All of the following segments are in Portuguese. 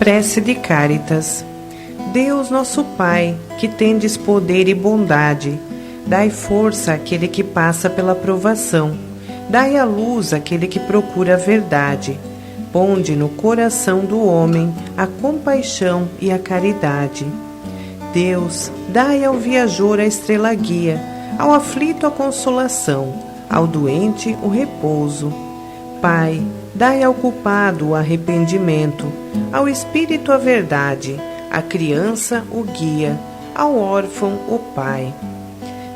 Prece de Cáritas. Deus nosso Pai, que tendes poder e bondade, dai força àquele que passa pela provação, dai a luz àquele que procura a verdade, ponde no coração do homem a compaixão e a caridade. Deus, dai ao viajor a estrela guia, ao aflito a consolação, ao doente o repouso. Pai, dai ao culpado o arrependimento, ao espírito a verdade, à criança o guia, ao órfão o pai.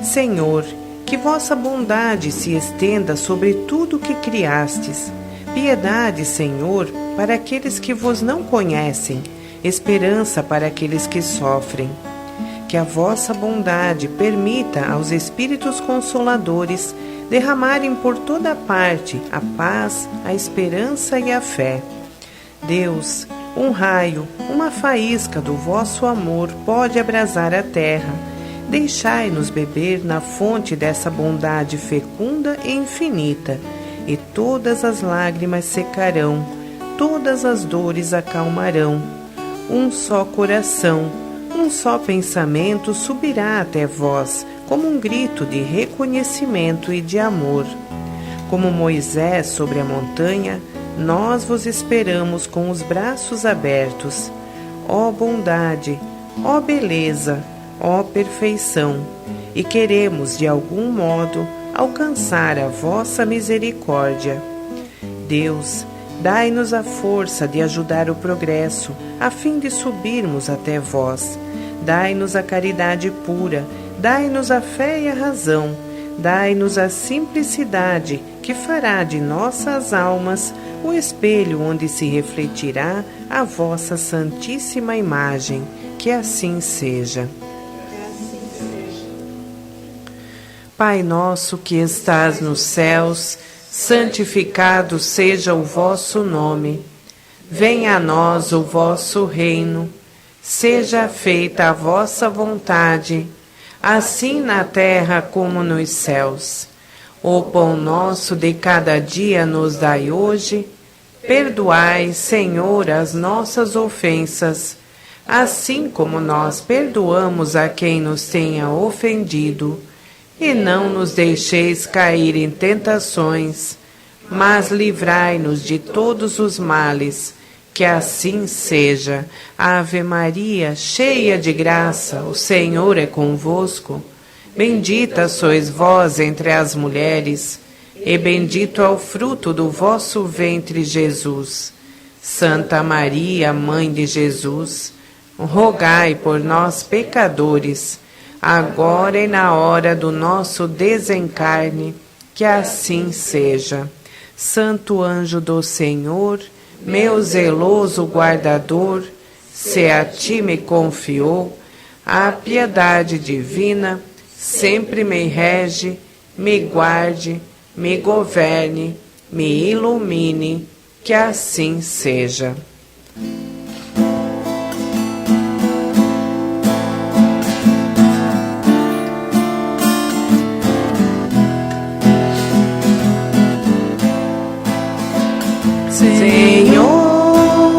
Senhor, que vossa bondade se estenda sobre tudo o que criastes. Piedade, Senhor, para aqueles que vos não conhecem, esperança para aqueles que sofrem. Que a vossa bondade permita aos Espíritos Consoladores derramarem por toda parte a paz, a esperança e a fé. Deus, um raio, uma faísca do vosso amor pode abrasar a terra. Deixai-nos beber na fonte dessa bondade fecunda e infinita, e todas as lágrimas secarão, todas as dores acalmarão. Um só coração, um só pensamento subirá até vós, como um grito de reconhecimento e de amor. Como Moisés sobre a montanha, nós vos esperamos com os braços abertos. Ó bondade, ó beleza, ó perfeição, e queremos de algum modo alcançar a vossa misericórdia. Deus, dai-nos a força de ajudar o progresso, a fim de subirmos até vós. Dai-nos a caridade pura, dai-nos a fé e a razão, dai-nos a simplicidade que fará de nossas almas o espelho onde se refletirá a vossa santíssima imagem. Que assim seja. Pai nosso que estás nos céus, santificado seja o vosso nome. Venha a nós o vosso reino. Seja feita a vossa vontade, assim na terra como nos céus. O pão nosso de cada dia nos dai hoje. Perdoai, Senhor, as nossas ofensas, assim como nós perdoamos a quem nos tenha ofendido. E não nos deixeis cair em tentações, mas livrai-nos de todos os males. Que assim seja. Ave Maria, cheia de graça, o Senhor é convosco. Bendita sois vós entre as mulheres, e bendito é o fruto do vosso ventre, Jesus. Santa Maria, Mãe de Jesus, rogai por nós, pecadores, agora e na hora do nosso desencarne. Que assim seja. Santo anjo do Senhor, meu zeloso guardador, se a ti me confiou, a piedade divina sempre me rege, me guarde, me governe, me ilumine, que assim seja. Senhor,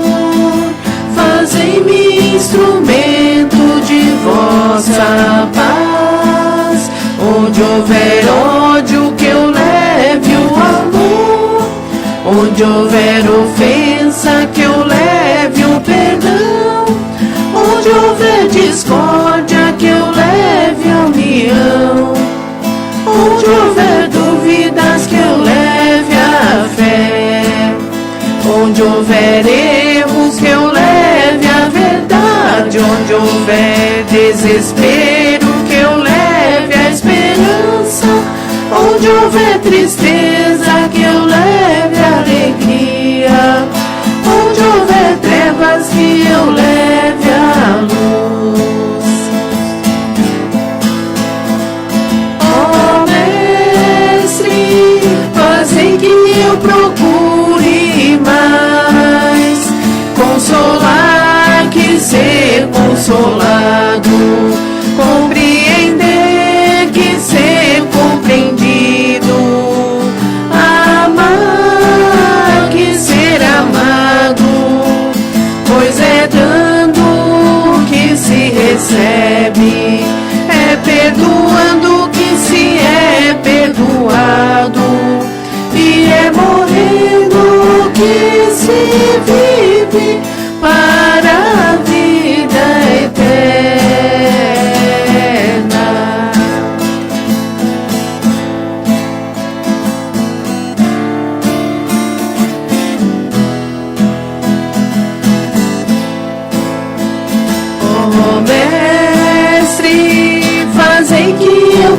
fazei-me instrumento de vossa paz. Onde houver ódio, que eu leve o amor. Onde houver ofensa, que eu leve o perdão. Onde houver discórdia, que eu leve a união. Onde houver dúvidas, que eu leve a fé. Onde houver erros, que eu leve a verdade. Onde houver desespero, que eu leve a esperança. Onde houver tristeza, que eu leve a alegria. Onde houver trevas, que eu leve a luz. Ó Mestre, fazei que eu procure mais consolar que ser consolado, compreender que ser compreendido, amar que ser amado, pois é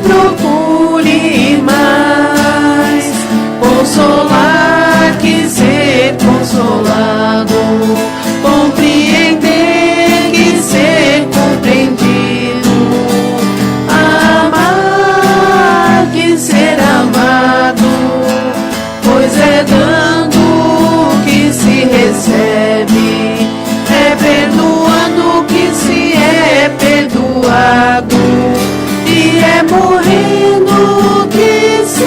procure mais consolar que ser consolado, compreender que ser compreendido, amar que ser amado, pois é dando que se recebe, é perdoando que se é perdoado, e é morrendo que se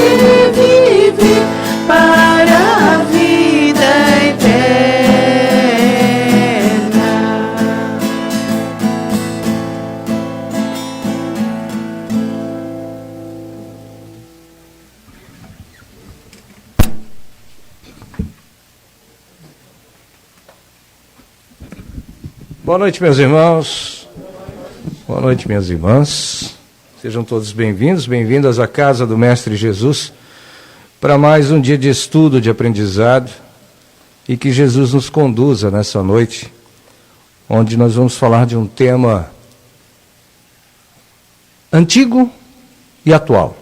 vive para a vida eterna. Boa noite, meus irmãos. Boa noite, minhas irmãs. Sejam todos bem-vindos, bem-vindas à casa do Mestre Jesus para mais um dia de estudo, de aprendizado, e que Jesus nos conduza nessa noite, onde nós vamos falar de um tema antigo e atual,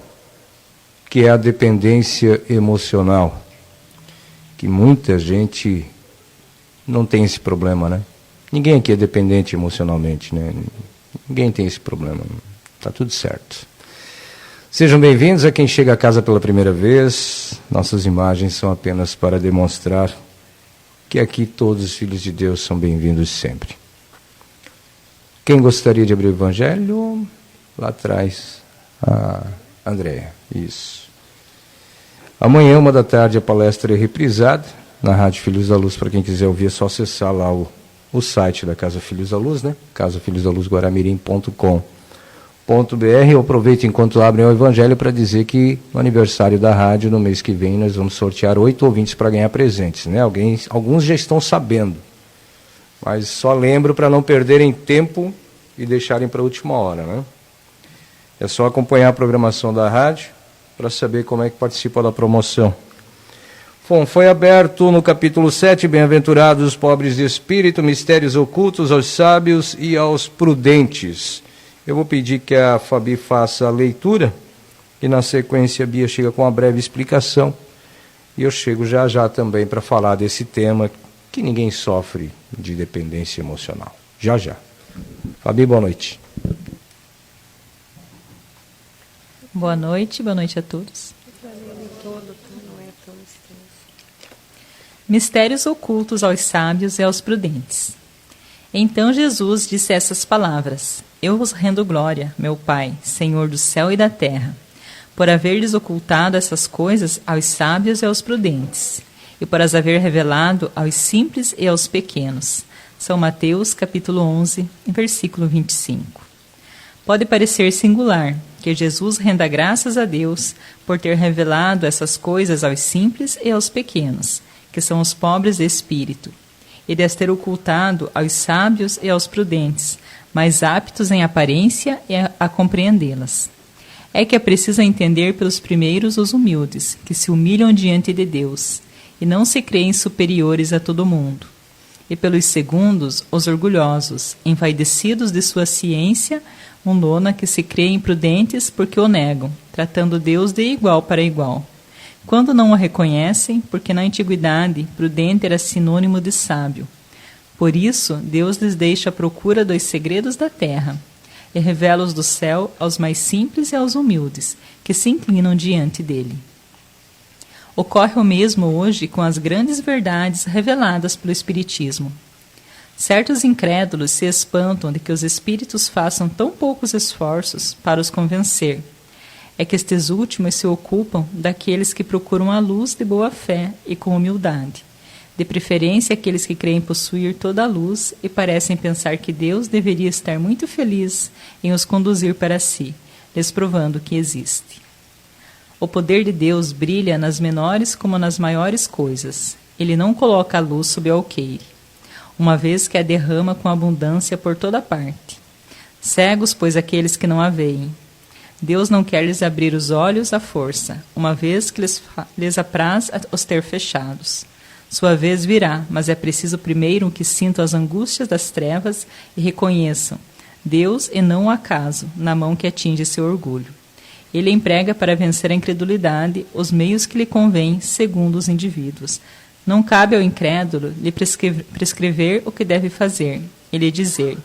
que é a dependência emocional, que muita gente não tem esse problema, né? Ninguém aqui é dependente emocionalmente, né? Ninguém tem esse problema. Está tudo certo. Sejam bem-vindos a quem chega a casa pela primeira vez. Nossas imagens são apenas para demonstrar que aqui todos os filhos de Deus são bem-vindos sempre. Quem gostaria de abrir o Evangelho? Lá atrás, a Andréia. Isso. Amanhã, 13h, a palestra é reprisada na Rádio Filhos da Luz. Para quem quiser ouvir, é só acessar lá o site da Casa Filhos da Luz, né? casafilhosdaluzguaramirim.com.br. Eu aproveito enquanto abrem o Evangelho para dizer que no aniversário da rádio, no mês que vem, nós vamos sortear 8 ouvintes para ganhar presentes, né? Alguns já estão sabendo, mas só lembro para não perderem tempo e deixarem para a última hora, né? É só acompanhar a programação da rádio para saber como é que participa da promoção. Bom, foi aberto no capítulo 7, bem-aventurados os pobres de espírito, mistérios ocultos aos sábios e aos prudentes. Eu vou pedir que a Fabi faça a leitura e na sequência a Bia chega com uma breve explicação e eu chego já já também para falar desse tema que ninguém sofre de dependência emocional. Já já. Fabi, boa noite. Boa noite a todos. Mistérios ocultos aos sábios e aos prudentes. Então Jesus disse essas palavras: Eu vos rendo glória, meu Pai, Senhor do céu e da terra, por haverdes ocultado essas coisas aos sábios e aos prudentes, e por as haver revelado aos simples e aos pequenos. São Mateus, capítulo 11, versículo 25. Pode parecer singular que Jesus renda graças a Deus por ter revelado essas coisas aos simples e aos pequenos, que são os pobres de espírito, e de as ter ocultado aos sábios e aos prudentes, mais aptos em aparência a compreendê-las. É que é preciso entender pelos primeiros os humildes, que se humilham diante de Deus, e não se creem superiores a todo mundo, e pelos segundos os orgulhosos, envaidecidos de sua ciência, mundana, que se creem imprudentes porque o negam, tratando Deus de igual para igual. Quando não o reconhecem, porque na antiguidade prudente era sinônimo de sábio. Por isso, Deus lhes deixa a procura dos segredos da terra, e revela-os do céu aos mais simples e aos humildes, que se inclinam diante dele. Ocorre o mesmo hoje com as grandes verdades reveladas pelo Espiritismo. Certos incrédulos se espantam de que os espíritos façam tão poucos esforços para os convencer. É que estes últimos se ocupam daqueles que procuram a luz de boa fé e com humildade, de preferência aqueles que creem possuir toda a luz e parecem pensar que Deus deveria estar muito feliz em os conduzir para si, lhes provando que existe. O poder de Deus brilha nas menores como nas maiores coisas. Ele não coloca a luz sob o alqueire, uma vez que a derrama com abundância por toda parte. Cegos, pois, aqueles que não a veem. Deus não quer lhes abrir os olhos à força, uma vez que lhes apraz os ter fechados. Sua vez virá, mas é preciso primeiro que sintam as angústias das trevas e reconheçam Deus e não o acaso na mão que atinge seu orgulho. Ele emprega para vencer a incredulidade os meios que lhe convêm segundo os indivíduos. Não cabe ao incrédulo lhe prescrever o que deve fazer, e lhe dizer: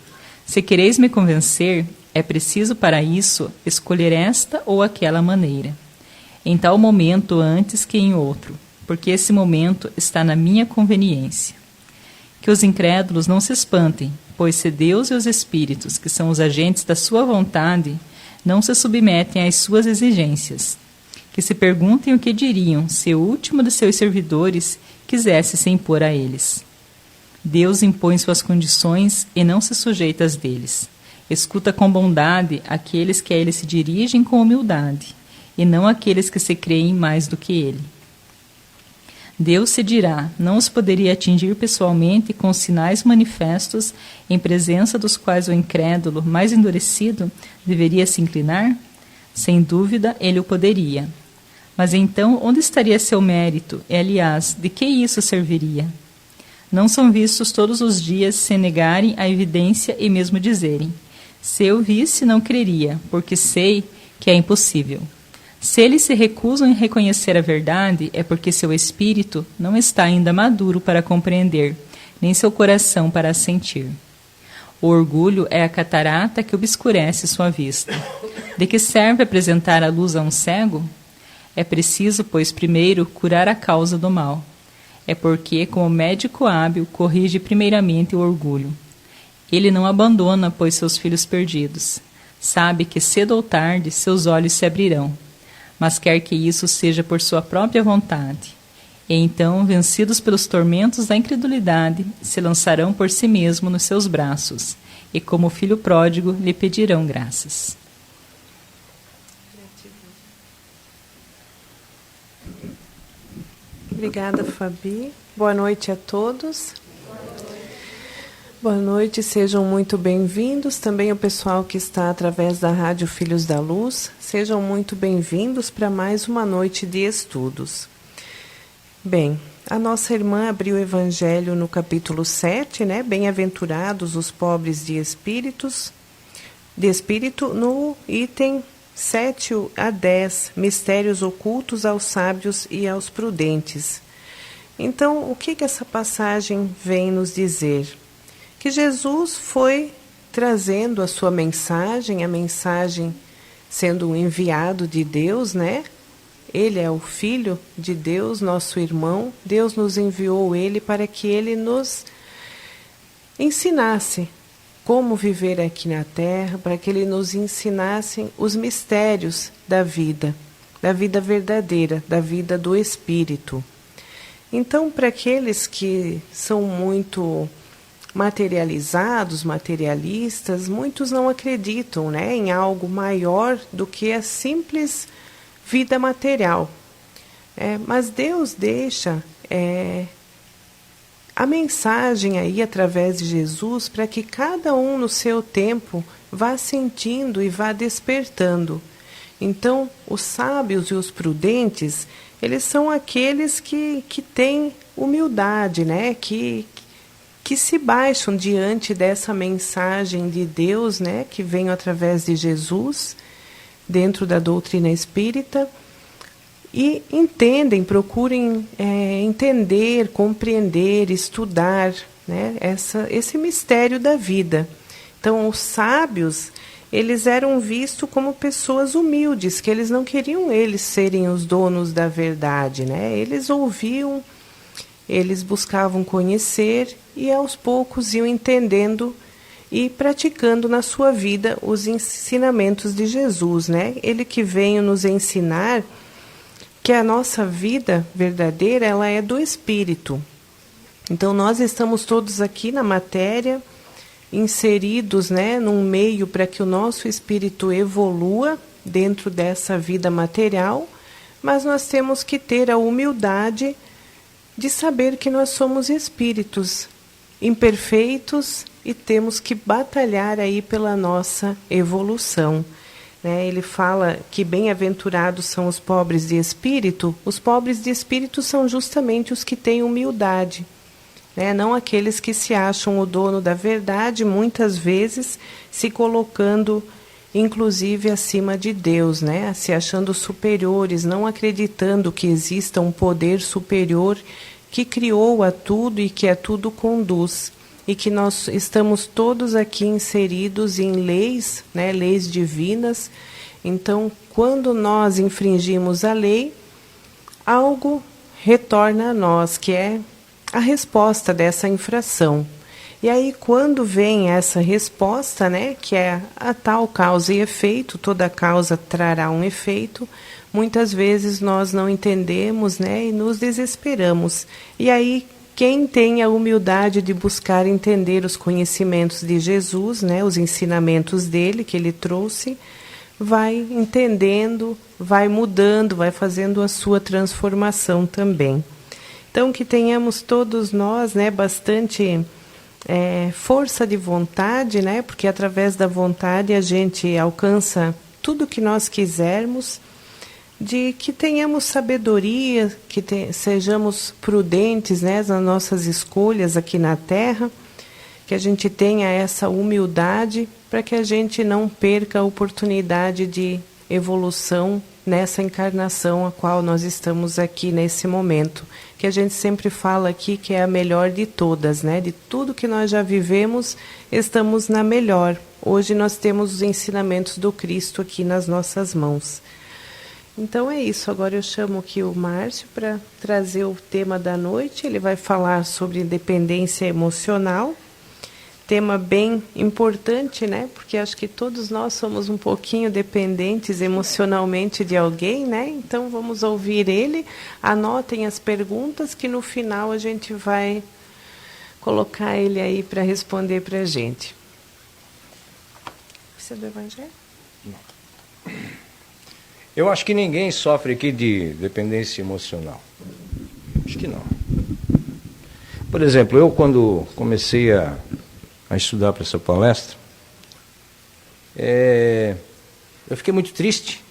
se quereis me convencer, é preciso para isso escolher esta ou aquela maneira, em tal momento antes que em outro, porque esse momento está na minha conveniência. Que os incrédulos não se espantem, pois se Deus e os espíritos, que são os agentes da sua vontade, não se submetem às suas exigências, que se perguntem o que diriam se o último de seus servidores quisesse se impor a eles. Deus impõe suas condições e não se sujeita às deles. Escuta com bondade aqueles que a ele se dirigem com humildade, e não aqueles que se creem mais do que ele. Deus se dirá, não os poderia atingir pessoalmente com sinais manifestos, em presença dos quais o incrédulo, mais endurecido, deveria se inclinar? Sem dúvida, ele o poderia. Mas então, onde estaria seu mérito? E, aliás, de que isso serviria? Não são vistos todos os dias se negarem a evidência e mesmo dizerem: se eu visse, não creria, porque sei que é impossível. Se eles se recusam em reconhecer a verdade, é porque seu espírito não está ainda maduro para compreender, nem seu coração para a sentir. O orgulho é a catarata que obscurece sua vista. De que serve apresentar a luz a um cego? É preciso, pois, primeiro curar a causa do mal. É porque, como médico hábil, corrige primeiramente o orgulho. Ele não abandona, pois, seus filhos perdidos. Sabe que cedo ou tarde seus olhos se abrirão, mas quer que isso seja por sua própria vontade. E então, vencidos pelos tormentos da incredulidade, se lançarão por si mesmo nos seus braços, e como filho pródigo lhe pedirão graças. Obrigada, Fabi. Boa noite a todos. Boa noite, sejam muito bem-vindos. Também o pessoal que está através da Rádio Filhos da Luz, sejam muito bem-vindos para mais uma noite de estudos. Bem, a nossa irmã abriu o Evangelho no capítulo 7, né? Bem-aventurados os pobres de espírito, no item 7 a 10, mistérios ocultos aos sábios e aos prudentes. Então, o que essa passagem vem nos dizer? Que Jesus foi trazendo a sua mensagem, a mensagem sendo um enviado de Deus, né? Ele é o Filho de Deus, nosso irmão. Deus nos enviou ele para que ele nos ensinasse como viver aqui na Terra, para que ele nos ensinasse os mistérios da vida verdadeira, da vida do Espírito. Então, para aqueles que são muito materializados, materialistas, muitos não acreditam, né, em algo maior do que a simples vida material. Mas Deus deixa a mensagem aí através de Jesus para que cada um no seu tempo vá sentindo e vá despertando. Então, os sábios e os prudentes, eles são aqueles que têm humildade, né, que se baixam diante dessa mensagem de Deus, né, que vem através de Jesus, dentro da doutrina espírita, e entendem, procurem entender, compreender, estudar, né, esse mistério da vida. Então, os sábios, eles eram vistos como pessoas humildes, que eles não queriam eles serem os donos da verdade, né? Eles ouviam, eles buscavam conhecer e aos poucos iam entendendo e praticando na sua vida os ensinamentos de Jesus, né? Ele que veio nos ensinar que a nossa vida verdadeira, ela é do Espírito. Então, nós estamos todos aqui na matéria, inseridos, né, num meio para que o nosso espírito evolua dentro dessa vida material, mas nós temos que ter a humildade de saber que nós somos espíritos imperfeitos e temos que batalhar aí pela nossa evolução. Ele fala que bem-aventurados são os pobres de espírito. Os pobres de espírito são justamente os que têm humildade, não aqueles que se acham o dono da verdade, muitas vezes se colocando inclusive acima de Deus, né? Se achando superiores, não acreditando que exista um poder superior que criou a tudo e que a tudo conduz. E que nós estamos todos aqui inseridos em leis, né? Leis divinas. Então, quando nós infringimos a lei, algo retorna a nós, que é a resposta dessa infração. E aí, quando vem essa resposta, né, que é a tal causa e efeito, toda causa trará um efeito, muitas vezes nós não entendemos, né, e nos desesperamos. E aí, quem tem a humildade de buscar entender os conhecimentos de Jesus, né, os ensinamentos dele, que ele trouxe, vai entendendo, vai mudando, vai fazendo a sua transformação também. Então, que tenhamos todos nós, né, bastante força de vontade, né, porque através da vontade a gente alcança tudo que nós quisermos, de que tenhamos sabedoria, que sejamos prudentes, né, nas nossas escolhas aqui na Terra, que a gente tenha essa humildade para que a gente não perca a oportunidade de evolução nessa encarnação a qual nós estamos aqui nesse momento, que a gente sempre fala aqui que é a melhor de todas, né? De tudo que nós já vivemos, estamos na melhor. Hoje nós temos os ensinamentos do Cristo aqui nas nossas mãos. Então é isso, agora eu chamo aqui o Márcio para trazer o tema da noite. Ele vai falar sobre dependência emocional, tema bem importante, né? Porque acho que todos nós somos um pouquinho dependentes emocionalmente de alguém, né? Então vamos ouvir ele, anotem as perguntas que no final a gente vai colocar ele aí para responder para a gente. Você é do Evangelho? Não. Eu acho que ninguém sofre aqui de dependência emocional. Acho que não. Por exemplo, eu quando comecei a estudar para essa palestra, eu fiquei muito triste,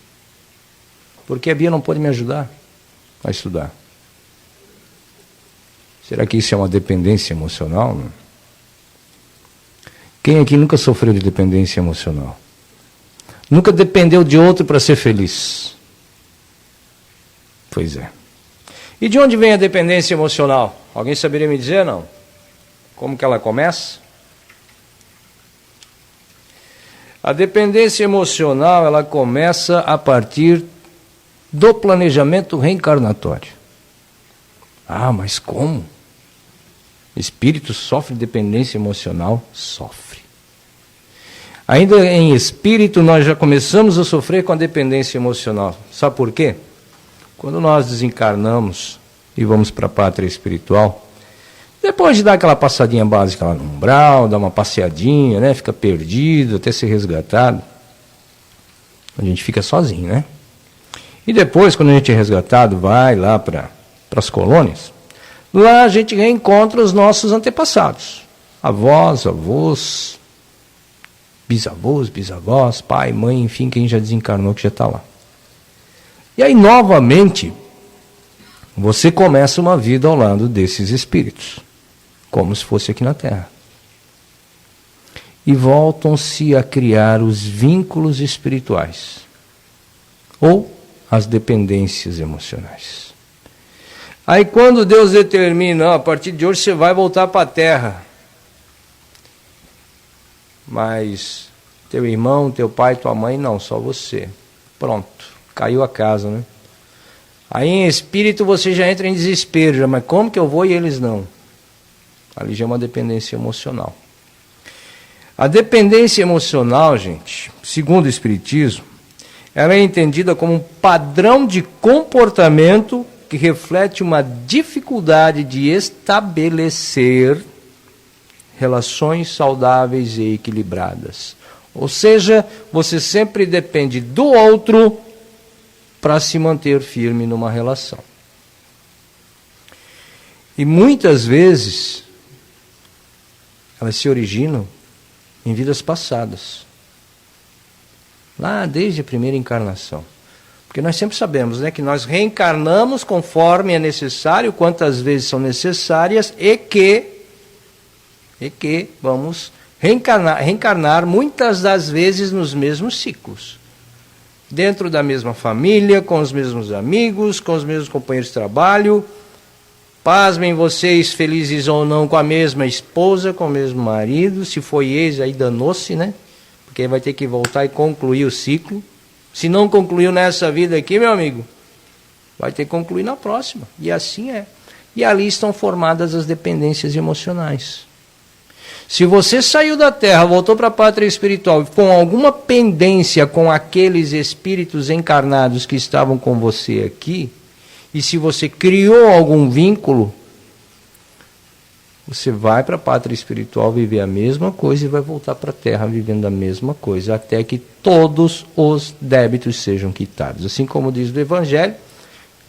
porque a Bia não pôde me ajudar a estudar. Será que isso é uma dependência emocional? Não? Quem aqui nunca sofreu de dependência emocional? Nunca dependeu de outro para ser feliz? Pois é. E de onde vem a dependência emocional? Alguém saberia me dizer, não? Como que ela começa? A dependência emocional, ela começa a partir do planejamento reencarnatório. Ah, mas como? Espírito sofre dependência emocional? Sofre. Ainda em espírito, nós já começamos a sofrer com a dependência emocional. Sabe por quê? Quando nós desencarnamos e vamos para a pátria espiritual, depois de dar aquela passadinha básica lá no umbral, dar uma passeadinha, né, fica perdido até ser resgatado, a gente fica sozinho, né? E depois, quando a gente é resgatado, vai lá para as colônias, lá a gente reencontra os nossos antepassados, avós, avós, bisavós, bisavós, pai, mãe, enfim, quem já desencarnou, que já está lá. E aí, novamente, você começa uma vida ao lado desses espíritos, como se fosse aqui na Terra. E voltam-se a criar os vínculos espirituais, ou as dependências emocionais. Aí quando Deus determina, a partir de hoje você vai voltar para a Terra, mas teu irmão, teu pai, tua mãe, não, só você. Pronto, caiu a casa, né? Aí em espírito você já entra em desespero, já, mas como que eu vou e eles não? Ali já é uma dependência emocional. A dependência emocional, gente, segundo o Espiritismo, ela é entendida como um padrão de comportamento que reflete uma dificuldade de estabelecer relações saudáveis e equilibradas. Ou seja, você sempre depende do outro para se manter firme numa relação. E muitas vezes elas se originam em vidas passadas. Lá desde a primeira encarnação. Porque nós sempre sabemos, né, que nós reencarnamos conforme é necessário, quantas vezes são necessárias, e que vamos Reencarnar muitas das vezes nos mesmos ciclos. Dentro da mesma família, com os mesmos amigos, com os mesmos companheiros de trabalho. Pasmem vocês, felizes ou não, com a mesma esposa, com o mesmo marido. Se foi ex, aí danou-se, né? Porque aí vai ter que voltar e concluir o ciclo. Se não concluiu nessa vida aqui, meu amigo, vai ter que concluir na próxima. E assim é. E ali estão formadas as dependências emocionais. Se você saiu da Terra, voltou para a pátria espiritual com alguma pendência com aqueles espíritos encarnados que estavam com você aqui, e se você criou algum vínculo, você vai para a pátria espiritual viver a mesma coisa e vai voltar para a Terra vivendo a mesma coisa, até que todos os débitos sejam quitados. Assim como diz o Evangelho,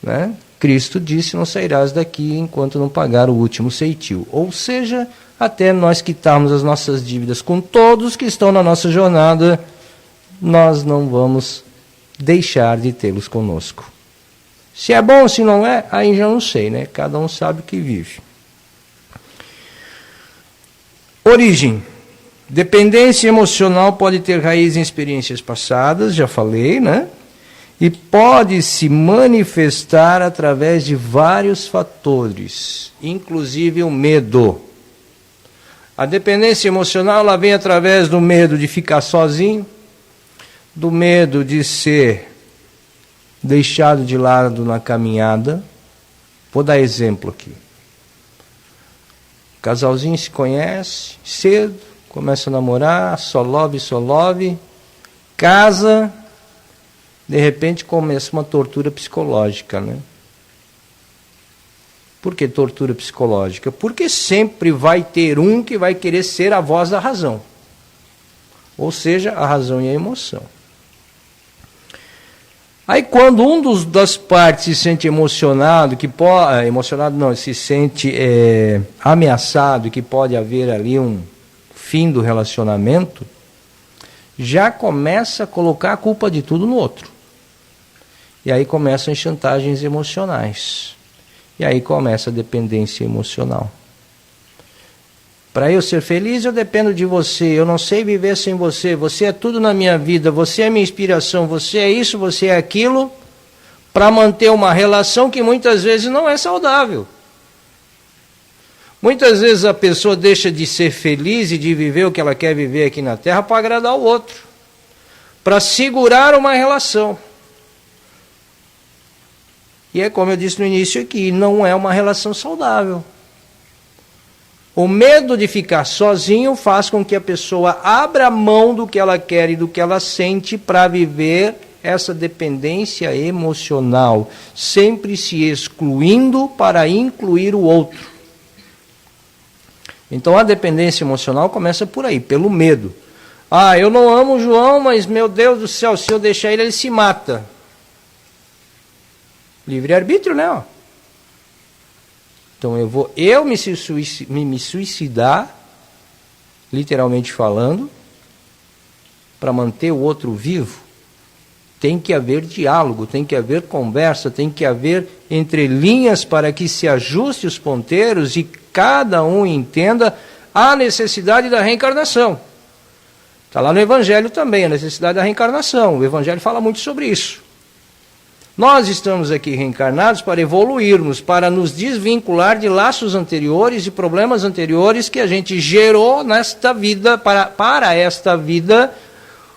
né? Cristo disse, não sairás daqui enquanto não pagar o último ceitil. Ou seja, até nós quitarmos as nossas dívidas com todos que estão na nossa jornada, nós não vamos deixar de tê-los conosco. Se é bom ou se não é, aí já não sei, né? Cada um sabe o que vive. Origem. Dependência emocional pode ter raiz em experiências passadas, já falei, né? E pode se manifestar através de vários fatores, inclusive o medo. A dependência emocional ela vem através do medo de ficar sozinho, do medo de ser deixado de lado na caminhada. Vou dar exemplo aqui. O casalzinho se conhece cedo, começa a namorar, só love, casa, de repente começa uma tortura psicológica, né? Por que tortura psicológica? Porque sempre vai ter um que vai querer ser a voz da razão. Ou seja, a razão e a emoção. Aí quando das partes se sente emocionado, se sente ameaçado, que pode haver ali um fim do relacionamento, já começa a colocar a culpa de tudo no outro. E aí começam as chantagens emocionais. E aí começa a dependência emocional. Para eu ser feliz, eu dependo de você. Eu não sei viver sem você. Você é tudo na minha vida. Você é minha inspiração. Você é isso, você é aquilo. Para manter uma relação que muitas vezes não é saudável. Muitas vezes a pessoa deixa de ser feliz e de viver o que ela quer viver aqui na Terra para agradar o outro. Para segurar uma relação. E é como eu disse no início aqui, não é uma relação saudável. O medo de ficar sozinho faz com que a pessoa abra mão do que ela quer e do que ela sente para viver essa dependência emocional, sempre se excluindo para incluir o outro. Então a dependência emocional começa por aí, pelo medo. Ah, eu não amo o João, mas meu Deus do céu, se eu deixar ele se mata. Livre-arbítrio, né? Ó. Então eu vou me suicidar, literalmente falando, para manter o outro vivo. Tem que haver diálogo, tem que haver conversa, tem que haver entrelinhas para que se ajuste os ponteiros e cada um entenda a necessidade da reencarnação. Está lá no Evangelho também, a necessidade da reencarnação. O Evangelho fala muito sobre isso. Nós estamos aqui reencarnados para evoluirmos, para nos desvincular de laços anteriores, de problemas anteriores que a gente gerou nesta vida, para esta vida,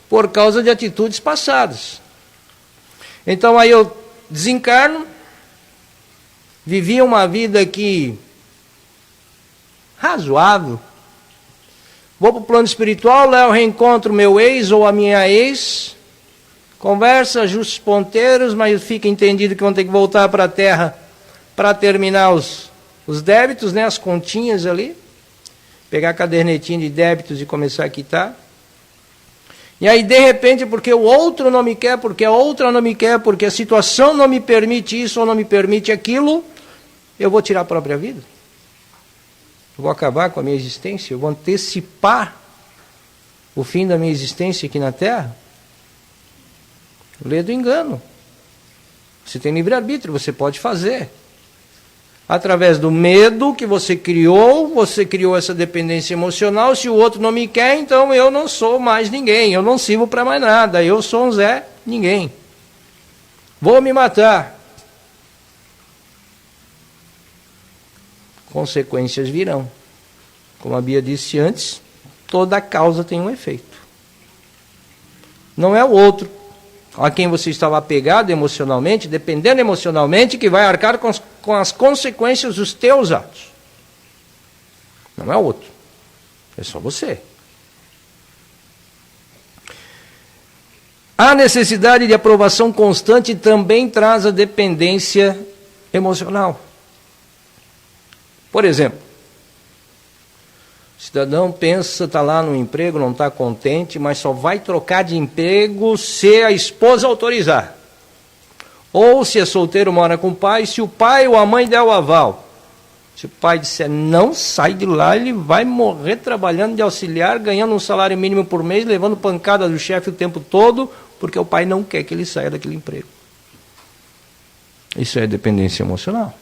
por causa de atitudes passadas. Então aí eu desencarno, vivi uma vida aqui razoável, vou para o plano espiritual, lá eu reencontro meu ex ou a minha ex, conversa, ajusta os ponteiros, mas fica entendido que vão ter que voltar para a Terra para terminar os débitos, né, as continhas ali, pegar a cadernetinha de débitos e começar a quitar. E aí, de repente, porque o outro não me quer, porque a outra não me quer, porque a situação não me permite isso ou não me permite aquilo, eu vou tirar a própria vida? Eu vou acabar com a minha existência? Eu vou antecipar o fim da minha existência aqui na Terra? Lê do engano. Você tem livre-arbítrio, você pode fazer. Através do medo que você criou essa dependência emocional. Se o outro não me quer, então eu não sou mais ninguém, eu não sirvo para mais nada, eu sou um Zé Ninguém. Vou me matar. Consequências virão. Como a Bia disse antes, toda causa tem um efeito. Não é o outro a quem você estava apegado emocionalmente, dependendo emocionalmente, que vai arcar com as consequências dos teus atos. Não é o outro. É só você. A necessidade de aprovação constante também traz a dependência emocional. Por exemplo, o cidadão pensa, está lá no emprego, não está contente, mas só vai trocar de emprego se a esposa autorizar. Ou se é solteiro, mora com o pai, se o pai ou a mãe der o aval. Se o pai disser não, sai de lá, ele vai morrer trabalhando de auxiliar, ganhando um salário mínimo por mês, levando pancada do chefe o tempo todo, porque o pai não quer que ele saia daquele emprego. Isso é dependência emocional.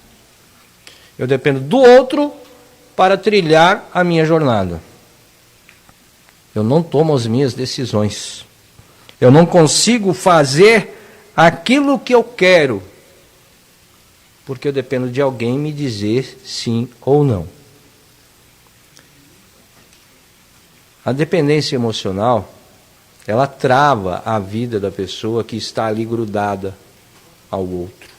Eu dependo do outro para trilhar a minha jornada. Eu não tomo as minhas decisões. Eu não consigo fazer aquilo que eu quero, porque eu dependo de alguém me dizer sim ou não. A dependência emocional, ela trava a vida da pessoa que está ali grudada ao outro.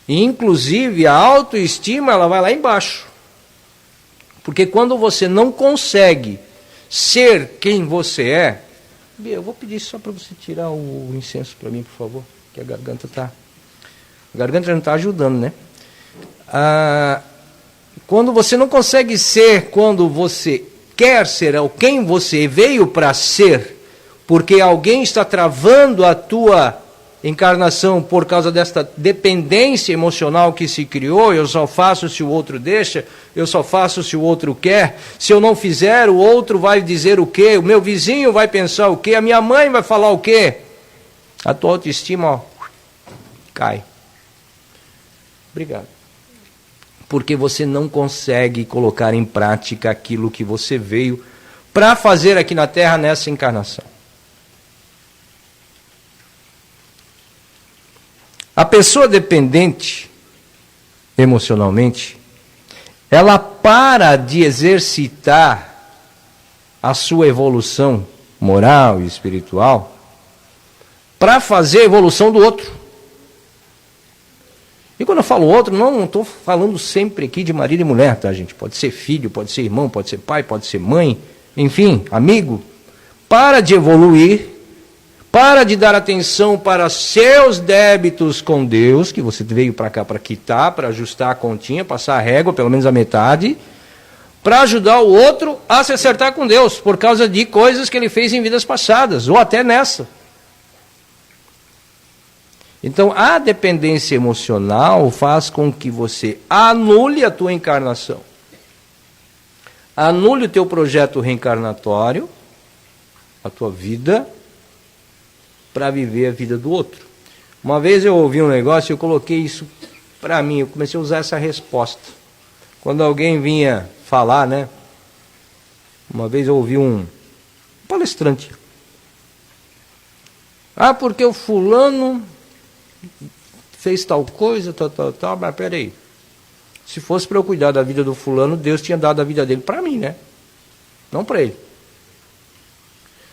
E, inclusive, a autoestima, ela vai lá embaixo. Porque quando você não consegue ser quem você é... Bia, eu vou pedir só para você tirar o incenso para mim, por favor, que a garganta está... A garganta não está ajudando, né? Quando você não consegue ser quando você quer ser, ou quem você veio para ser, porque alguém está travando a tua encarnação por causa desta dependência emocional que se criou, eu só faço se o outro deixa, eu só faço se o outro quer, se eu não fizer, o outro vai dizer o quê, o meu vizinho vai pensar o quê, a minha mãe vai falar o quê? A tua autoestima, cai. Obrigado. Porque você não consegue colocar em prática aquilo que você veio para fazer aqui na Terra nessa encarnação. A pessoa dependente emocionalmente, ela para de exercitar a sua evolução moral e espiritual para fazer a evolução do outro. E quando eu falo outro, não estou falando sempre aqui de marido e mulher, tá, gente? Pode ser filho, pode ser irmão, pode ser pai, pode ser mãe, enfim, amigo. Para de evoluir, para de dar atenção para seus débitos com Deus, que você veio para cá para quitar, para ajustar a continha, passar a régua, pelo menos a metade, para ajudar o outro a se acertar com Deus, por causa de coisas que ele fez em vidas passadas, ou até nessa. Então, a dependência emocional faz com que você anule a tua encarnação, anule o teu projeto reencarnatório, a tua vida, para viver a vida do outro. Uma vez eu ouvi um negócio e eu coloquei isso para mim, eu comecei a usar essa resposta. Quando alguém vinha falar, né? Uma vez eu ouvi um palestrante. Porque o fulano fez tal coisa, tal, mas peraí. Se fosse para eu cuidar da vida do fulano, Deus tinha dado a vida dele para mim, né? Não para ele.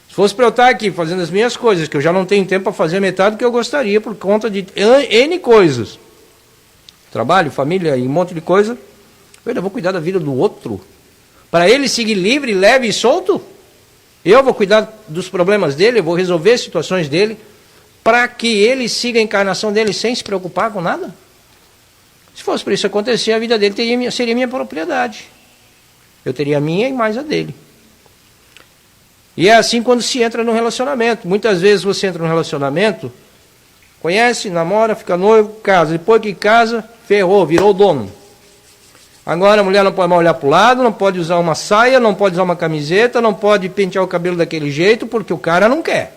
Se fosse para eu estar aqui fazendo as minhas coisas, que eu já não tenho tempo para fazer metade do que eu gostaria, por conta de N coisas. Trabalho, família e um monte de coisa. Eu ainda vou cuidar da vida do outro. Para ele seguir livre, leve e solto? Eu vou cuidar dos problemas dele, eu vou resolver as situações dele, para que ele siga a encarnação dele sem se preocupar com nada? Se fosse para isso acontecer, a vida dele seria minha propriedade. Eu teria a minha e mais a dele. E é assim quando se entra no relacionamento. Muitas vezes você entra no relacionamento, conhece, namora, fica noivo, casa. Depois que casa, ferrou, virou dono. Agora a mulher não pode mais olhar para o lado, não pode usar uma saia, não pode usar uma camiseta, não pode pentear o cabelo daquele jeito, porque o cara não quer.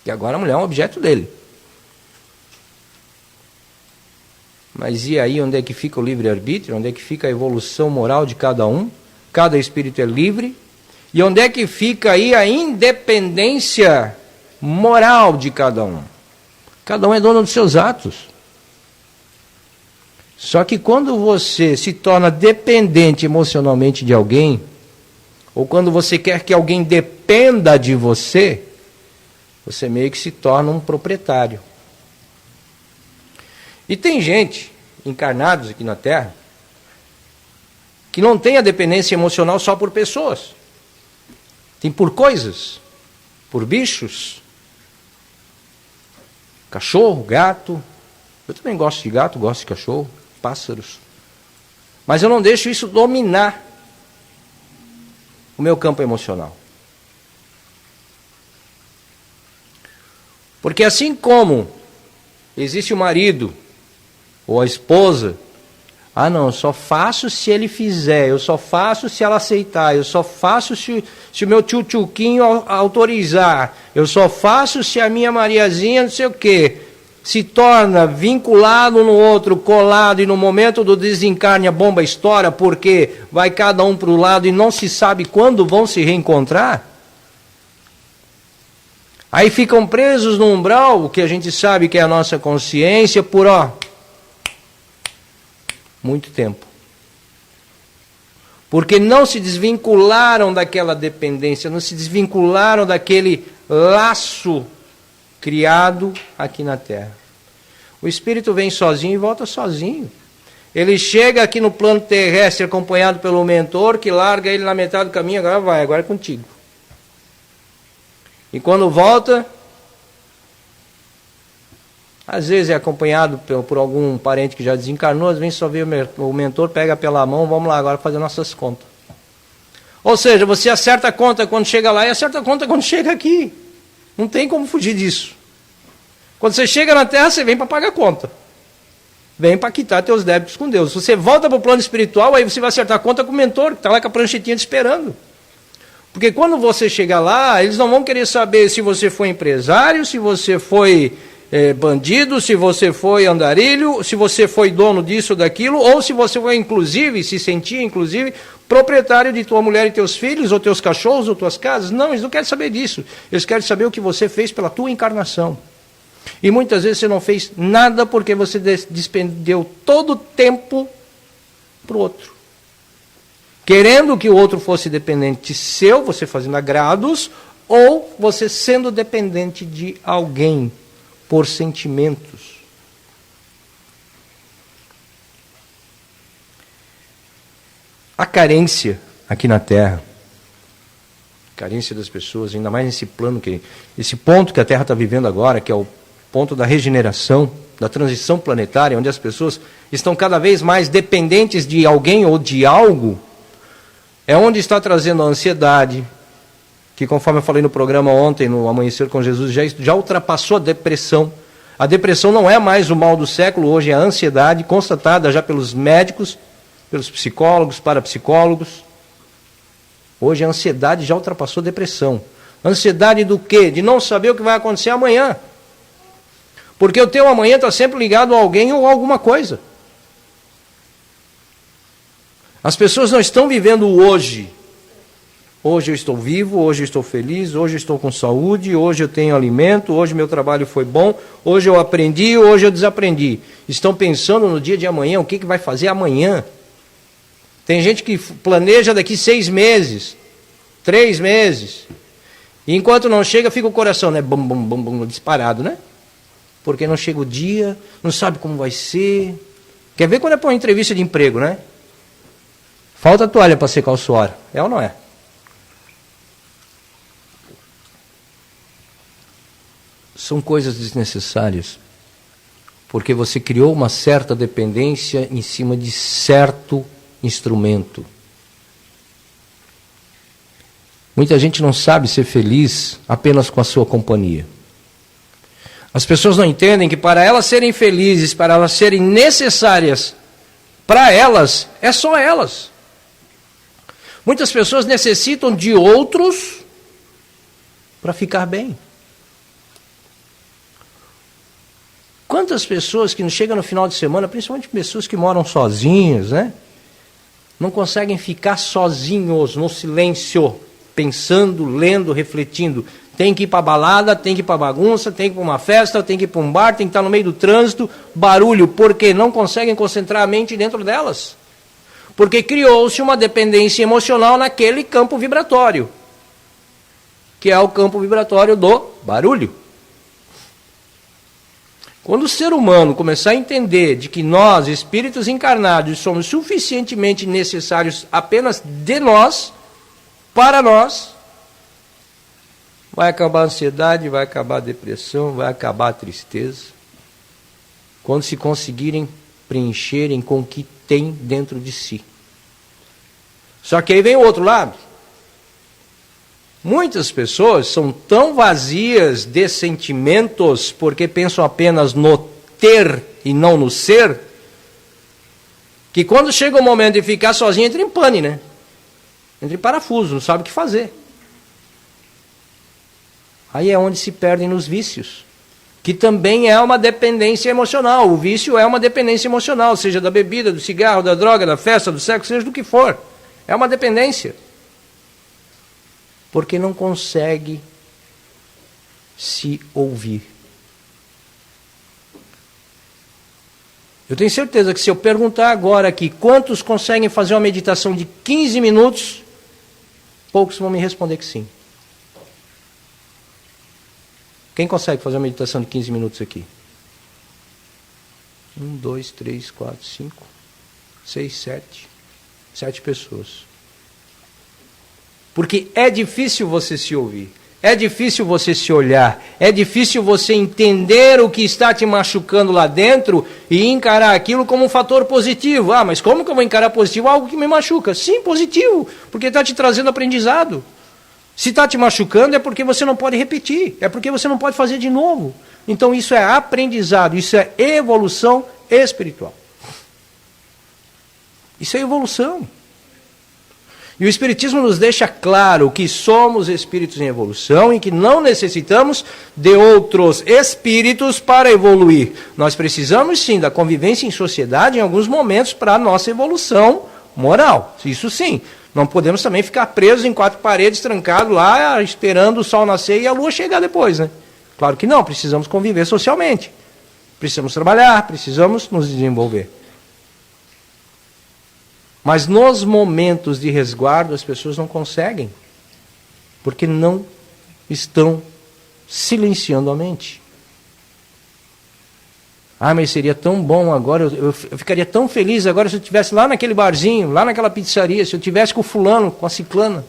E agora a mulher é um objeto dele. Mas e aí onde é que fica o livre-arbítrio? Onde é que fica a evolução moral de cada um? Cada espírito é livre. E onde é que fica aí a independência moral de cada um? Cada um é dono dos seus atos. Só que quando você se torna dependente emocionalmente de alguém, ou quando você quer que alguém dependa de você, você meio que se torna um proprietário. E tem gente, encarnados aqui na Terra, que não tem a dependência emocional só por pessoas. Tem por coisas, por bichos, cachorro, gato. Eu também gosto de gato, gosto de cachorro, pássaros. Mas eu não deixo isso dominar o meu campo emocional. Porque assim como existe o marido ou a esposa, não, eu só faço se ele fizer, eu só faço se ela aceitar, eu só faço se o meu tchutchuquinho autorizar, eu só faço se a minha Mariazinha não sei o quê, se torna vinculado no outro, colado, e no momento do desencarne a bomba estoura, porque vai cada um para o lado e não se sabe quando vão se reencontrar. Aí ficam presos no umbral, o que a gente sabe que é a nossa consciência, por muito tempo. Porque não se desvincularam daquela dependência, não se desvincularam daquele laço criado aqui na Terra. O espírito vem sozinho e volta sozinho. Ele chega aqui no plano terrestre acompanhado pelo mentor, que larga ele na metade do caminho, agora é contigo. E quando volta, às vezes é acompanhado por algum parente que já desencarnou, às vezes só vê o mentor, pega pela mão, vamos lá agora fazer nossas contas. Ou seja, você acerta a conta quando chega lá e acerta a conta quando chega aqui. Não tem como fugir disso. Quando você chega na Terra, você vem para pagar a conta. Vem para quitar teus débitos com Deus. Se você volta para o plano espiritual, aí você vai acertar a conta com o mentor, que está lá com a pranchetinha te esperando. Porque quando você chegar lá, eles não vão querer saber se você foi empresário, se você foi bandido, se você foi andarilho, se você foi dono disso ou daquilo, ou se você foi, inclusive, se sentia, inclusive, proprietário de tua mulher e teus filhos, ou teus cachorros, ou tuas casas. Não, eles não querem saber disso. Eles querem saber o que você fez pela tua encarnação. E muitas vezes você não fez nada porque você despendeu todo o tempo para o outro. Querendo que o outro fosse dependente seu, você fazendo agrados, ou você sendo dependente de alguém por sentimentos. A carência aqui na Terra, carência das pessoas, ainda mais nesse plano, esse ponto que a Terra está vivendo agora, que é o ponto da regeneração, da transição planetária, onde as pessoas estão cada vez mais dependentes de alguém ou de algo, é onde está trazendo a ansiedade, que conforme eu falei no programa ontem, no Amanhecer com Jesus, já ultrapassou a depressão. A depressão não é mais o mal do século, hoje é a ansiedade, constatada já pelos médicos, pelos psicólogos, parapsicólogos. Hoje a ansiedade já ultrapassou a depressão. Ansiedade do quê? De não saber o que vai acontecer amanhã. Porque o teu amanhã está sempre ligado a alguém ou a alguma coisa. As pessoas não estão vivendo o hoje. Hoje eu estou vivo, hoje eu estou feliz, hoje eu estou com saúde, hoje eu tenho alimento, hoje meu trabalho foi bom, hoje eu aprendi, hoje eu desaprendi. Estão pensando no dia de amanhã, o que vai fazer amanhã. Tem gente que planeja daqui 6 meses, 3 meses. E enquanto não chega, fica o coração, né? Bum, bum, bum, bum, disparado, né? Porque não chega o dia, não sabe como vai ser. Quer ver quando é para uma entrevista de emprego, né? Falta toalha para secar o suor. É ou não é? São coisas desnecessárias. Porque você criou uma certa dependência em cima de certo instrumento. Muita gente não sabe ser feliz apenas com a sua companhia. As pessoas não entendem que para elas serem felizes, para elas serem necessárias, para elas, é só elas. Muitas pessoas necessitam de outros para ficar bem. Quantas pessoas que chegam no final de semana, principalmente pessoas que moram sozinhas, né? Não conseguem ficar sozinhos, no silêncio, pensando, lendo, refletindo. Tem que ir para a balada, tem que ir para a bagunça, tem que ir para uma festa, tem que ir para um bar, tem que estar no meio do trânsito, barulho, porque não conseguem concentrar a mente dentro delas. Porque criou-se uma dependência emocional naquele campo vibratório, que é o campo vibratório do barulho. Quando o ser humano começar a entender de que nós, espíritos encarnados, somos suficientemente necessários apenas de nós, para nós, vai acabar a ansiedade, vai acabar a depressão, vai acabar a tristeza. Quando se conseguirem preencherem com o que tem dentro de si. Só que aí vem o outro lado. Muitas pessoas são tão vazias de sentimentos porque pensam apenas no ter e não no ser, que quando chega o momento de ficar sozinho, entra em pane, né? Entra em parafuso, não sabe o que fazer. Aí é onde se perdem nos vícios, que também é uma dependência emocional. O vício é uma dependência emocional, seja da bebida, do cigarro, da droga, da festa, do sexo, seja do que for. É uma dependência. Porque não consegue se ouvir. Eu tenho certeza que se eu perguntar agora aqui quantos conseguem fazer uma meditação de 15 minutos, poucos vão me responder que sim. Quem consegue fazer uma meditação de 15 minutos aqui? 1, 2, 3, 4, 5, 6, 7. 7 pessoas. Porque é difícil você se ouvir, é difícil você se olhar, é difícil você entender o que está te machucando lá dentro e encarar aquilo como um fator positivo. Ah, mas como que eu vou encarar positivo algo que me machuca? Sim, positivo, porque está te trazendo aprendizado. Se está te machucando é porque você não pode repetir, é porque você não pode fazer de novo. Então isso é aprendizado, isso é evolução espiritual. Isso é evolução. E o Espiritismo nos deixa claro que somos espíritos em evolução e que não necessitamos de outros espíritos para evoluir. Nós precisamos sim da convivência em sociedade em alguns momentos para a nossa evolução moral. Isso sim. Não podemos também ficar presos em 4 paredes, trancados lá, esperando o sol nascer e a lua chegar depois, né? Claro que não, precisamos conviver socialmente. Precisamos trabalhar, precisamos nos desenvolver. Mas nos momentos de resguardo as pessoas não conseguem, porque não estão silenciando a mente. Ah, mas seria tão bom agora, eu ficaria tão feliz agora se eu estivesse lá naquele barzinho, lá naquela pizzaria, se eu estivesse com o fulano, com a ciclana.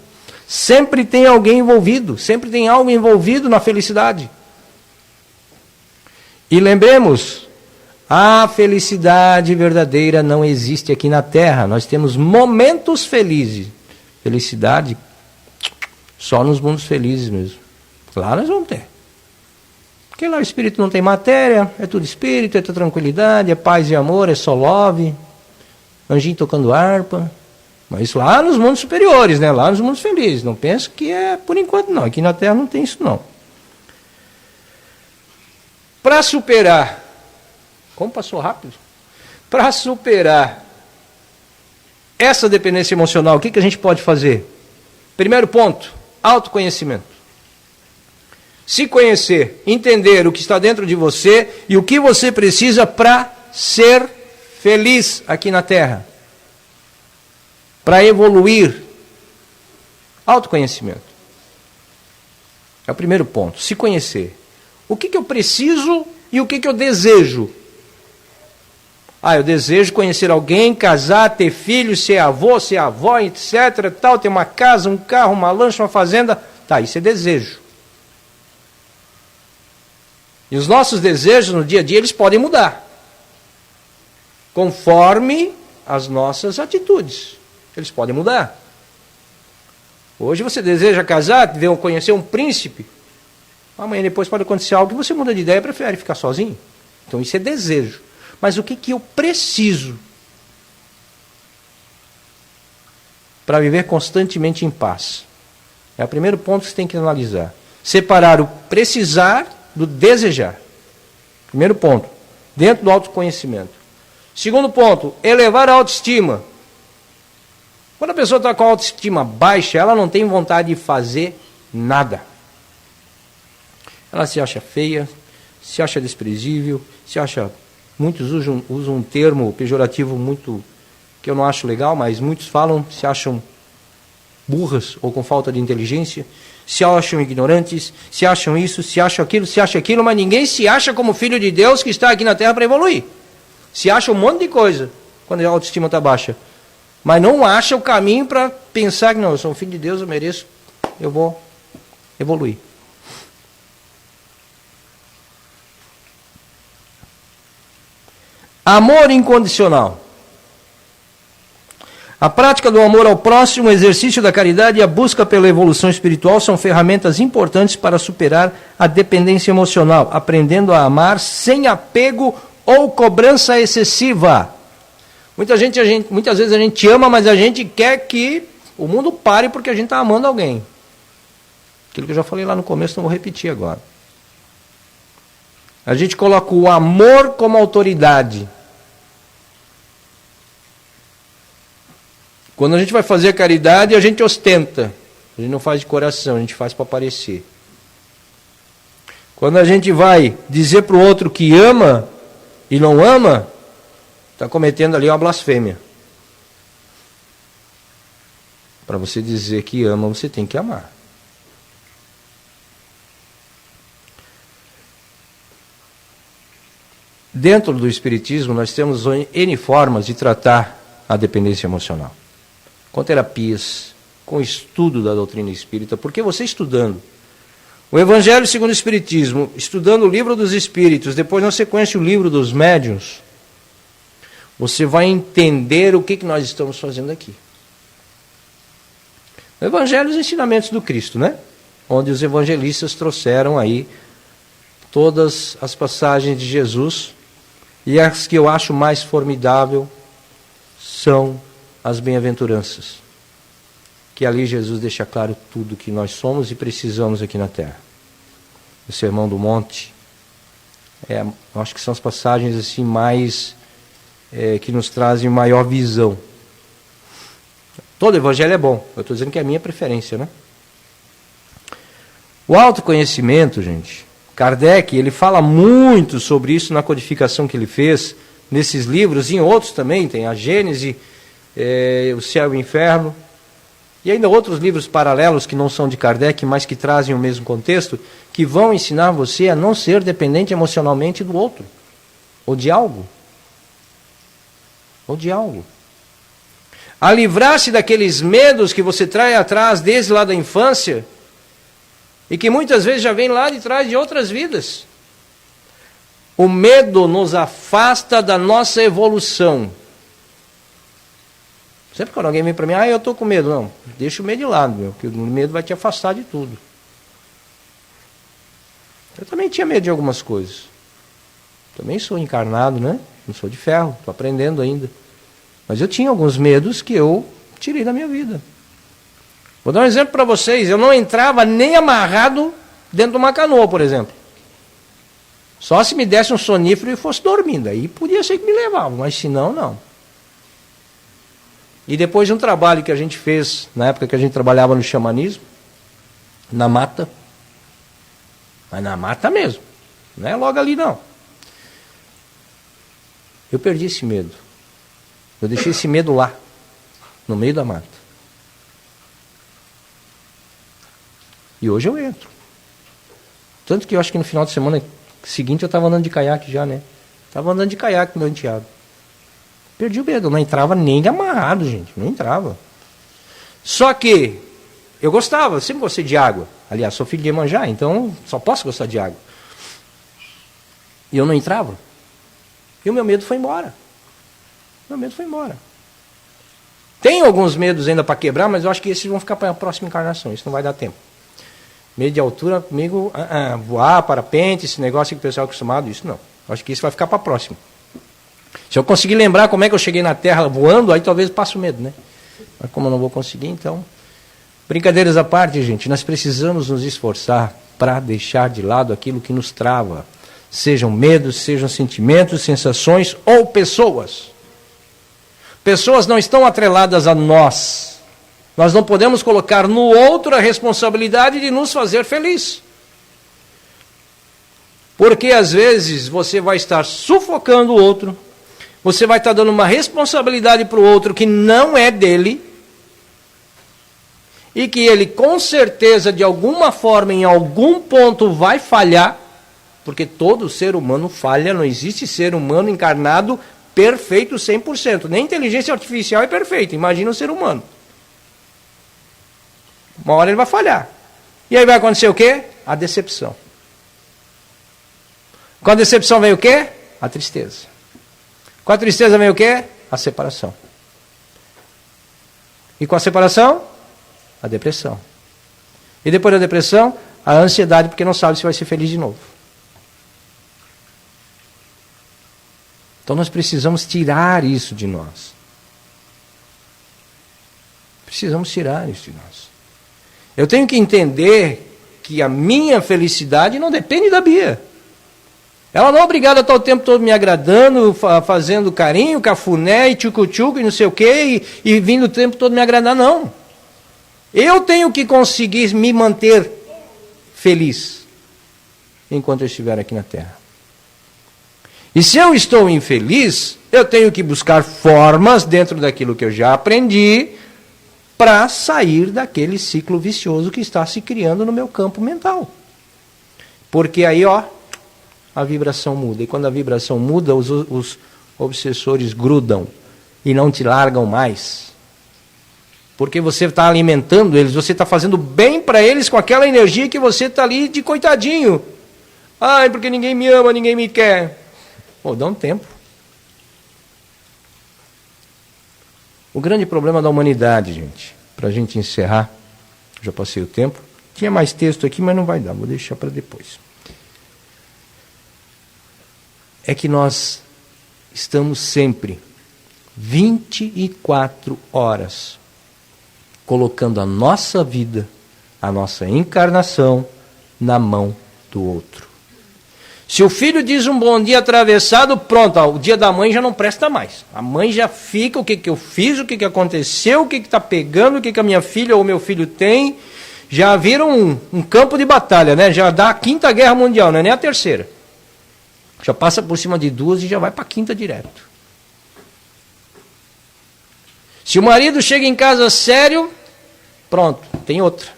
Sempre tem alguém envolvido, sempre tem algo envolvido na felicidade. E lembremos, a felicidade verdadeira não existe aqui na Terra. Nós temos momentos felizes. Felicidade só nos mundos felizes mesmo. Lá nós vamos ter. Porque lá o espírito não tem matéria, é tudo espírito, é tudo tranquilidade, é paz e amor, é só love, anjinho tocando harpa. Mas isso lá nos mundos superiores, né? Lá nos mundos felizes. Não penso que é por enquanto não. Aqui na Terra não tem isso não. Para superar, como passou rápido? Para superar essa dependência emocional, o que a gente pode fazer? Primeiro ponto, autoconhecimento. Se conhecer, entender o que está dentro de você e o que você precisa para ser feliz aqui na Terra. Para evoluir. Autoconhecimento. É o primeiro ponto, se conhecer. O que eu preciso e o que eu desejo? Ah, eu desejo conhecer alguém, casar, ter filhos, ser avô, ser avó, etc. Tal, ter uma casa, um carro, uma lancha, uma fazenda. Tá, isso é desejo. E os nossos desejos no dia a dia, eles podem mudar. Conforme as nossas atitudes. Eles podem mudar. Hoje você deseja casar, conhecer um príncipe. Amanhã depois pode acontecer algo que você muda de ideia e prefere ficar sozinho. Então isso é desejo. Mas o que eu preciso para viver constantemente em paz? É o primeiro ponto que você tem que analisar. Separar o precisar do desejar. Primeiro ponto. dentro do autoconhecimento. Segundo ponto, elevar a autoestima. Quando a pessoa está com a autoestima baixa, ela não tem vontade de fazer nada. Ela se acha feia, se acha desprezível, se acha... Muitos usam um termo pejorativo muito... que eu não acho legal, mas muitos falam, se acham burras ou com falta de inteligência, se acham ignorantes, se acham isso, se acham aquilo, mas ninguém se acha como filho de Deus que está aqui na Terra para evoluir. Se acha um monte de coisa quando a autoestima está baixa, mas não acha o caminho para pensar que não, eu sou um filho de Deus, eu mereço, eu vou evoluir. Amor incondicional. A prática do amor ao próximo, o exercício da caridade e a busca pela evolução espiritual são ferramentas importantes para superar a dependência emocional, aprendendo a amar sem apego ou cobrança excessiva. Muitas vezes a gente ama, mas a gente quer que o mundo pare porque a gente está amando alguém. Aquilo que eu já falei lá no começo, não vou repetir agora. A gente coloca o amor como autoridade. Quando a gente vai fazer a caridade, a gente ostenta. A gente não faz de coração, a gente faz para aparecer. Quando a gente vai dizer para o outro que ama e não ama, está cometendo ali uma blasfêmia. Para você dizer que ama, você tem que amar. Dentro do Espiritismo, nós temos N formas de tratar a dependência emocional. Com terapias, com estudo da doutrina espírita, porque você estudando o Evangelho segundo o Espiritismo, estudando o Livro dos Espíritos, depois na sequência o Livro dos Médiuns, você vai entender o que nós estamos fazendo aqui. O Evangelho, os ensinamentos do Cristo, né? Onde os evangelistas trouxeram aí todas as passagens de Jesus, e as que eu acho mais formidável são as bem-aventuranças, que ali Jesus deixa claro tudo que nós somos e precisamos aqui na Terra. O Sermão do Monte, eu acho que são as passagens assim mais que nos trazem maior visão. Todo evangelho é bom, eu estou dizendo que é a minha preferência, né? O autoconhecimento, gente, Kardec, ele fala muito sobre isso na codificação que ele fez, nesses livros, e em outros também, tem a Gênese, o Céu e o Inferno, e ainda outros livros paralelos que não são de Kardec, mas que trazem o mesmo contexto, que vão ensinar você a não ser dependente emocionalmente do outro, ou de algo. Ou de algo. A livrar-se daqueles medos que você traz atrás desde lá da infância, e que muitas vezes já vem lá de trás de outras vidas. O medo nos afasta da nossa evolução. Sempre quando alguém vem para mim, eu estou com medo. Não, deixa o medo de lado, porque o medo vai te afastar de tudo. Eu também tinha medo de algumas coisas. Também sou encarnado, né? Não sou de ferro, estou aprendendo ainda. Mas eu tinha alguns medos que eu tirei da minha vida. Vou dar um exemplo para vocês. Eu não entrava nem amarrado dentro de uma canoa, por exemplo. Só se me desse um sonífero e fosse dormindo. Aí podia ser que me levavam, mas se não, não. E depois de um trabalho que a gente fez, na época que a gente trabalhava no xamanismo, na mata, mas na mata mesmo, não é logo ali não. Eu perdi esse medo. Eu deixei esse medo lá, no meio da mata. E hoje eu entro. Tanto que eu acho que no final de semana seguinte eu estava andando de caiaque já, né? Estava andando de caiaque com meu enteado. Perdi o medo, não entrava nem amarrado, gente, não entrava. Só que eu gostava, eu sempre gostei de água. Aliás, sou filho de Iemanjá, então só posso gostar de água. E eu não entrava. E o meu medo foi embora. Meu medo foi embora. Tem alguns medos ainda para quebrar, mas eu acho que esses vão ficar para a próxima encarnação, isso não vai dar tempo. Medo de altura, comigo, voar, parapente, esse negócio que o pessoal é acostumado, isso não. Eu acho que isso vai ficar para a próxima. Se eu conseguir lembrar como é que eu cheguei na Terra voando, aí talvez eu passe o medo, né? Mas como eu não vou conseguir, então... Brincadeiras à parte, gente, nós precisamos nos esforçar para deixar de lado aquilo que nos trava. Sejam medos, sejam sentimentos, sensações ou pessoas. Pessoas não estão atreladas a nós. Nós não podemos colocar no outro a responsabilidade de nos fazer feliz. Porque às vezes você vai estar sufocando o outro, você vai estar dando uma responsabilidade para o outro que não é dele, e que ele com certeza, de alguma forma, em algum ponto vai falhar, porque todo ser humano falha, não existe ser humano encarnado perfeito 100%. Nem inteligência artificial é perfeita, imagina um ser humano. Uma hora ele vai falhar. E aí vai acontecer o quê? A decepção. Com a decepção vem o quê? A tristeza. Com a tristeza vem o quê? A separação. E com a separação, a depressão. E depois da depressão, a ansiedade, porque não sabe se vai ser feliz de novo. Então nós precisamos tirar isso de nós. Precisamos tirar isso de nós. Eu tenho que entender que a minha felicidade não depende da Bia. Ela não é obrigada a estar o tempo todo me agradando, fazendo carinho, cafuné e tchucu-tchucu e não sei o quê, e vindo o tempo todo me agradar, não. Eu tenho que conseguir me manter feliz enquanto eu estiver aqui na Terra. E se eu estou infeliz, eu tenho que buscar formas dentro daquilo que eu já aprendi para sair daquele ciclo vicioso que está se criando no meu campo mental. Porque aí, a vibração muda. E quando a vibração muda, os obsessores grudam e não te largam mais. Porque você está alimentando eles, você está fazendo bem para eles com aquela energia que você está ali de coitadinho. Ai, porque ninguém me ama, ninguém me quer. Pô, dá um tempo. O grande problema da humanidade, gente, para a gente encerrar, já passei o tempo, tinha mais texto aqui, mas não vai dar, vou deixar para depois. É que nós estamos sempre 24 horas colocando a nossa vida, a nossa encarnação na mão do outro. Se o filho diz um bom dia atravessado, pronto, o dia da mãe já não presta mais. A mãe já fica, o que eu fiz, o que aconteceu, o que está pegando, o que a minha filha ou meu filho tem. Já viram um campo de batalha, né? Já dá a 5ª Guerra Mundial, não é nem a 3ª. Já passa por cima de 2 e já vai para a 5ª direto. Se o marido chega em casa sério, pronto, tem outra.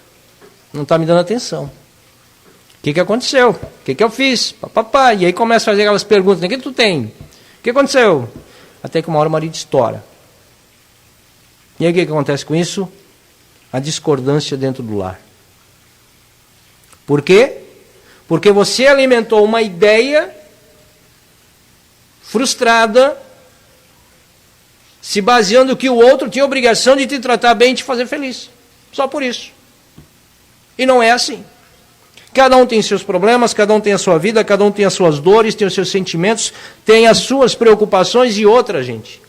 Não está me dando atenção. O que aconteceu? O que eu fiz? Papapá. E aí começa a fazer aquelas perguntas. O que tu tem? O que aconteceu? Até que uma hora o marido estoura. E aí o que acontece com isso? A discordância dentro do lar. Por quê? Porque você alimentou uma ideia frustrada, se baseando que o outro tinha a obrigação de te tratar bem e te fazer feliz. Só por isso. E não é assim. Cada um tem seus problemas, cada um tem a sua vida, cada um tem as suas dores, tem os seus sentimentos, tem as suas preocupações e outra, gente.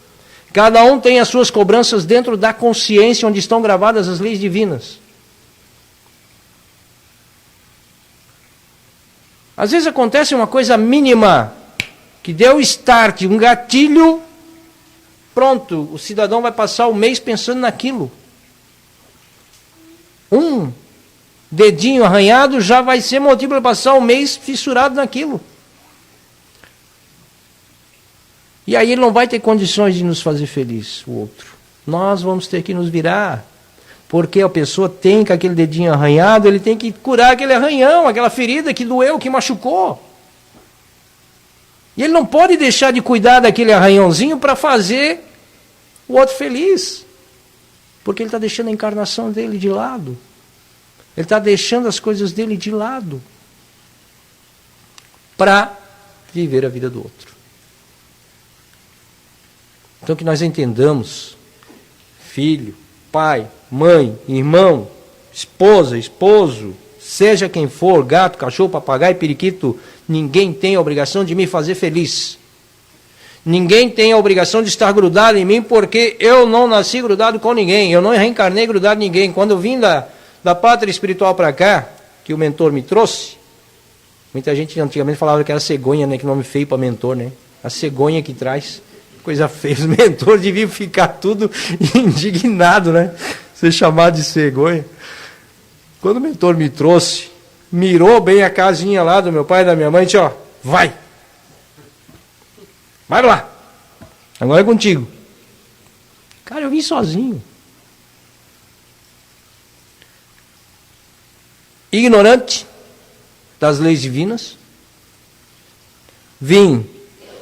Cada um tem as suas cobranças dentro da consciência onde estão gravadas as leis divinas. Às vezes acontece uma coisa mínima, que deu start, um gatilho, pronto, o cidadão vai passar o mês pensando naquilo. Dedinho arranhado já vai ser motivo para passar um mês fissurado naquilo. E aí ele não vai ter condições de nos fazer feliz, o outro. Nós vamos ter que nos virar. Porque a pessoa tem com aquele dedinho arranhado, ele tem que curar aquele arranhão, aquela ferida que doeu, que machucou. E ele não pode deixar de cuidar daquele arranhãozinho para fazer o outro feliz. Porque ele está deixando a encarnação dele de lado. Ele está deixando as coisas dele de lado para viver a vida do outro. Então que nós entendamos, filho, pai, mãe, irmão, esposa, esposo, seja quem for, gato, cachorro, papagaio, periquito, ninguém tem a obrigação de me fazer feliz. Ninguém tem a obrigação de estar grudado em mim, porque eu não nasci grudado com ninguém, eu não reencarnei grudado em ninguém. Quando eu vim da pátria espiritual para cá, que o mentor me trouxe, Muita gente antigamente falava que era cegonha, né? Que nome feio para mentor, né? A cegonha que traz coisa feia. Os mentores deviam ficar tudo indignado, né? Ser chamado de cegonha. Quando o mentor me trouxe, mirou bem a casinha lá do meu pai e da minha mãe, disse, ó, vai lá, agora é contigo. Cara, eu vim sozinho. Ignorante das leis divinas. Vim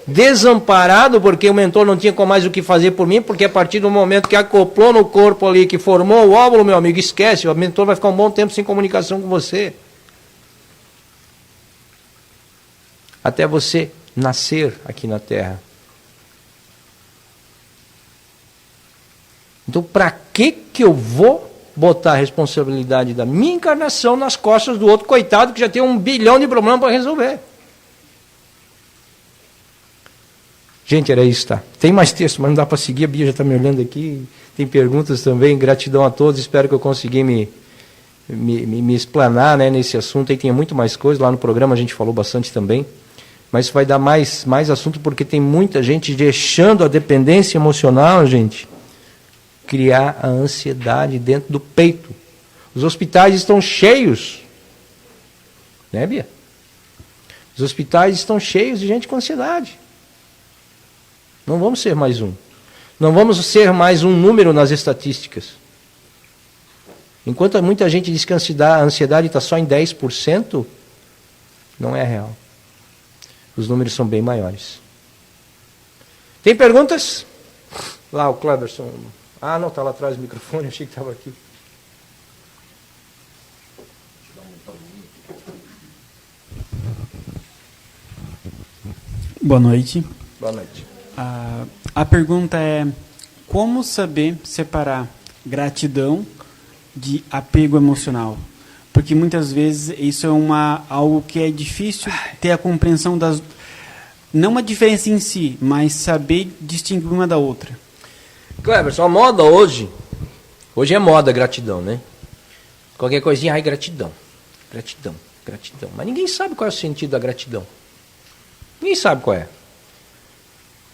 desamparado porque o mentor não tinha mais o que fazer por mim, porque a partir do momento que acoplou no corpo ali, que formou o óvulo, meu amigo, esquece, o mentor vai ficar um bom tempo sem comunicação com você. Até você nascer aqui na Terra. Então, para que eu vou botar a responsabilidade da minha encarnação nas costas do outro coitado que já tem 1 bilhão de problemas para resolver? Gente, era isso, tá? Tem mais texto, mas não dá para seguir. A Bia já está me olhando aqui. Tem perguntas também. Gratidão a todos. Espero que eu consegui me explanar, né, nesse assunto. Aí tem muito mais coisa. Lá no programa a gente falou bastante também. Mas vai dar mais assunto porque tem muita gente deixando a dependência emocional, gente, criar a ansiedade dentro do peito. Os hospitais estão cheios. Né, Bia? Os hospitais estão cheios de gente com ansiedade. Não vamos ser mais um. Não vamos ser mais um número nas estatísticas. Enquanto muita gente diz que a ansiedade está só em 10%, não é real. Os números são bem maiores. Tem perguntas? Lá, o Cleberson. Ah, não, está lá atrás do microfone, achei que estava aqui. Boa noite. Boa noite. A pergunta é: como saber separar gratidão de apego emocional? Porque muitas vezes isso é algo que é difícil ter a compreensão das... Não uma diferença em si, mas saber distinguir uma da outra. Cleberson, a moda hoje é moda gratidão, né? Qualquer coisinha, ai, gratidão. Gratidão. Mas ninguém sabe qual é o sentido da gratidão. Ninguém sabe qual é.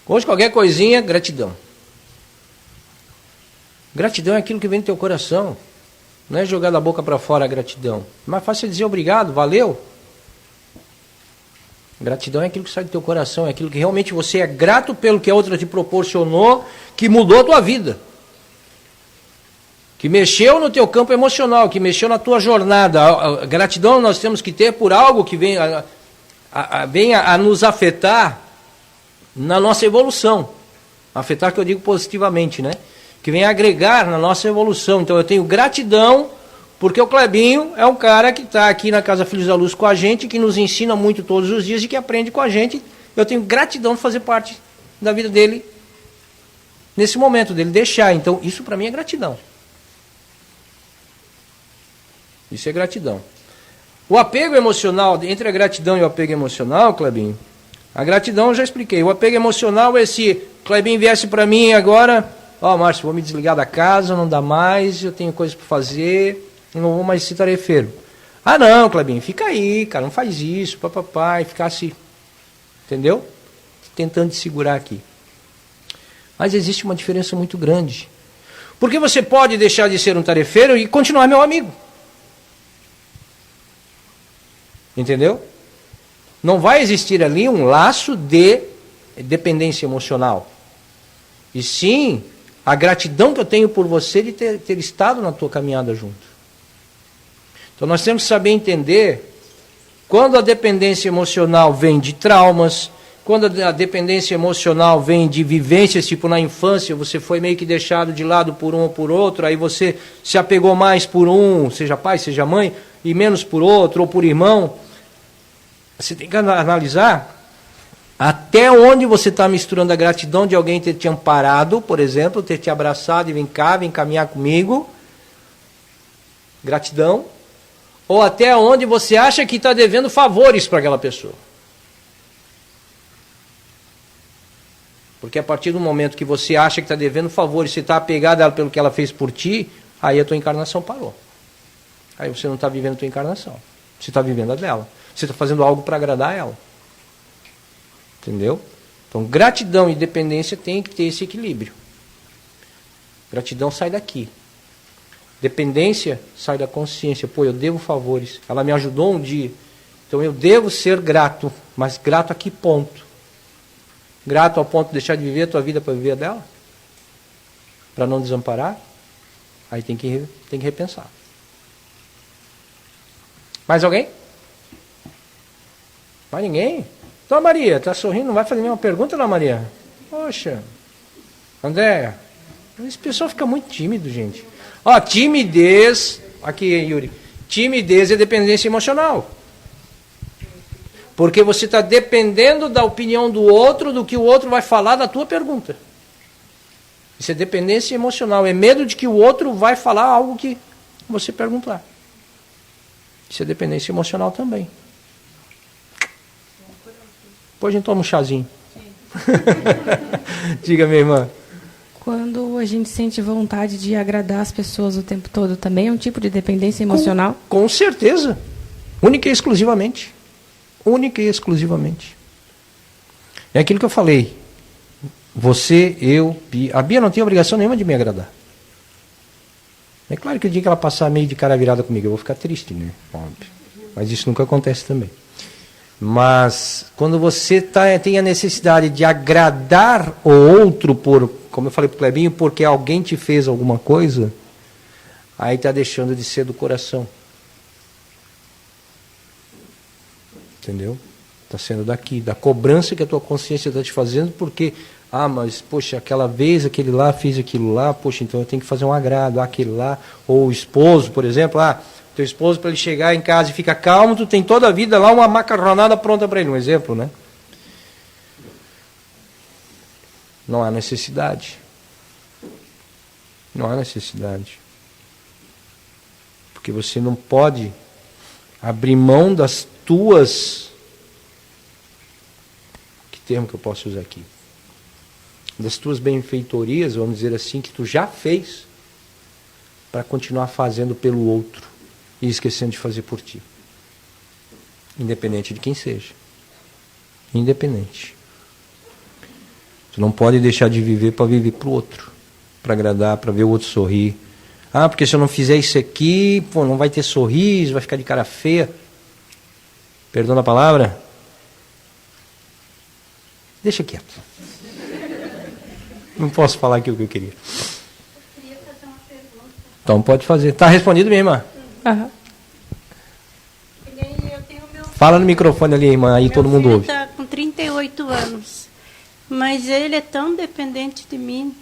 Hoje qualquer coisinha, gratidão. Gratidão é aquilo que vem do teu coração. Não é jogar da boca para fora a gratidão. Mais fácil é dizer obrigado, valeu. Gratidão é aquilo que sai do teu coração, é aquilo que realmente você é grato pelo que a outra te proporcionou, que mudou a tua vida. Que mexeu no teu campo emocional, que mexeu na tua jornada. A gratidão nós temos que ter por algo que venha a nos afetar na nossa evolução. Afetar que eu digo positivamente, né? Que vem agregar na nossa evolução. Então eu tenho gratidão porque o Clebinho é um cara que está aqui na Casa Filhos da Luz com a gente, que nos ensina muito todos os dias e que aprende com a gente. Eu tenho gratidão de fazer parte da vida dele nesse momento, dele deixar. Então isso para mim é gratidão. Isso é gratidão. O apego emocional, entre a gratidão e o apego emocional, Clebinho, a gratidão eu já expliquei. O apego emocional é se Clebinho viesse para mim agora, ó, Márcio, vou me desligar da casa, não dá mais, eu tenho coisas para fazer, não vou mais ser tarefeiro. Ah não, Clebinho, fica aí, cara, não faz isso, papapá, e ficar assim, entendeu? Tentando te segurar aqui. Mas existe uma diferença muito grande. Porque você pode deixar de ser um tarefeiro e continuar meu amigo. Entendeu? Não vai existir ali um laço de dependência emocional. E sim, a gratidão que eu tenho por você de ter estado na tua caminhada junto. Então nós temos que saber entender quando a dependência emocional vem de traumas, quando a dependência emocional vem de vivências, tipo na infância, você foi meio que deixado de lado por um ou por outro, aí você se apegou mais por um, seja pai, seja mãe, e menos por outro, ou por irmão. Você tem que analisar até onde você está misturando a gratidão de alguém ter te amparado, por exemplo, ter te abraçado e vem cá, vem caminhar comigo. Gratidão. Ou até onde você acha que está devendo favores para aquela pessoa. Porque a partir do momento que você acha que está devendo favores, você está apegado a ela pelo que ela fez por ti, aí a tua encarnação parou. Aí você não está vivendo a tua encarnação. Você está vivendo a dela. Você está fazendo algo para agradar ela. Entendeu? Então, gratidão e dependência tem que ter esse equilíbrio. Gratidão sai daqui. Dependência sai da consciência. Pô, eu devo favores. Ela me ajudou um dia. Então eu devo ser grato. Mas grato a que ponto? Grato ao ponto de deixar de viver a tua vida para viver a dela? Para não desamparar? Aí tem que repensar. Mais alguém? Mais ninguém? Então, Maria, está sorrindo? Não vai fazer nenhuma pergunta, não, Maria? Poxa. Andréia, esse pessoal fica muito tímido, gente. Ó, timidez, aqui, Yuri, timidez é dependência emocional. Porque você está dependendo da opinião do outro, do que o outro vai falar da tua pergunta. Isso é dependência emocional, é medo de que o outro vai falar algo que você perguntar. Isso é dependência emocional também. Depois a gente toma um chazinho. Diga, minha irmã. Quando a gente sente vontade de agradar as pessoas o tempo todo, também é um tipo de dependência emocional? Com certeza. Única e exclusivamente. Única e exclusivamente. É aquilo que eu falei. Você, eu, Bia. A Bia não tem obrigação nenhuma de me agradar. É claro que o dia que ela passar meio de cara virada comigo, eu vou ficar triste, né? Óbvio. Mas isso nunca acontece também. Mas quando você tem a necessidade de agradar o outro por, como eu falei para o Clebinho, porque alguém te fez alguma coisa, aí está deixando de ser do coração. Entendeu? Está sendo daqui, da cobrança que a tua consciência está te fazendo, porque, mas, poxa, aquela vez, aquele lá fez aquilo lá, poxa, então eu tenho que fazer um agrado àquele lá, ou o esposo, por exemplo, teu esposo, para ele chegar em casa e ficar calmo, tu tem toda a vida lá uma macarronada pronta para ele, um exemplo, né? Não há necessidade. Não há necessidade. Porque você não pode abrir mão das tuas... Que termo que eu posso usar aqui? Das tuas benfeitorias, vamos dizer assim, que tu já fez, para continuar fazendo pelo outro. E esquecendo de fazer por ti. Independente de quem seja. Independente. Tu não pode deixar de viver para viver para o outro. Para agradar, para ver o outro sorrir. Porque se eu não fizer isso aqui, não vai ter sorriso, vai ficar de cara feia. Perdão a palavra? Deixa quieto. Não posso falar aqui o que eu queria. Eu queria fazer uma pergunta. Então pode fazer. Está respondido, minha irmã? Aham. Fala no microfone ali, irmã, aí todo mundo ouve. Meu filho está com 38 anos, mas ele é tão dependente de mim.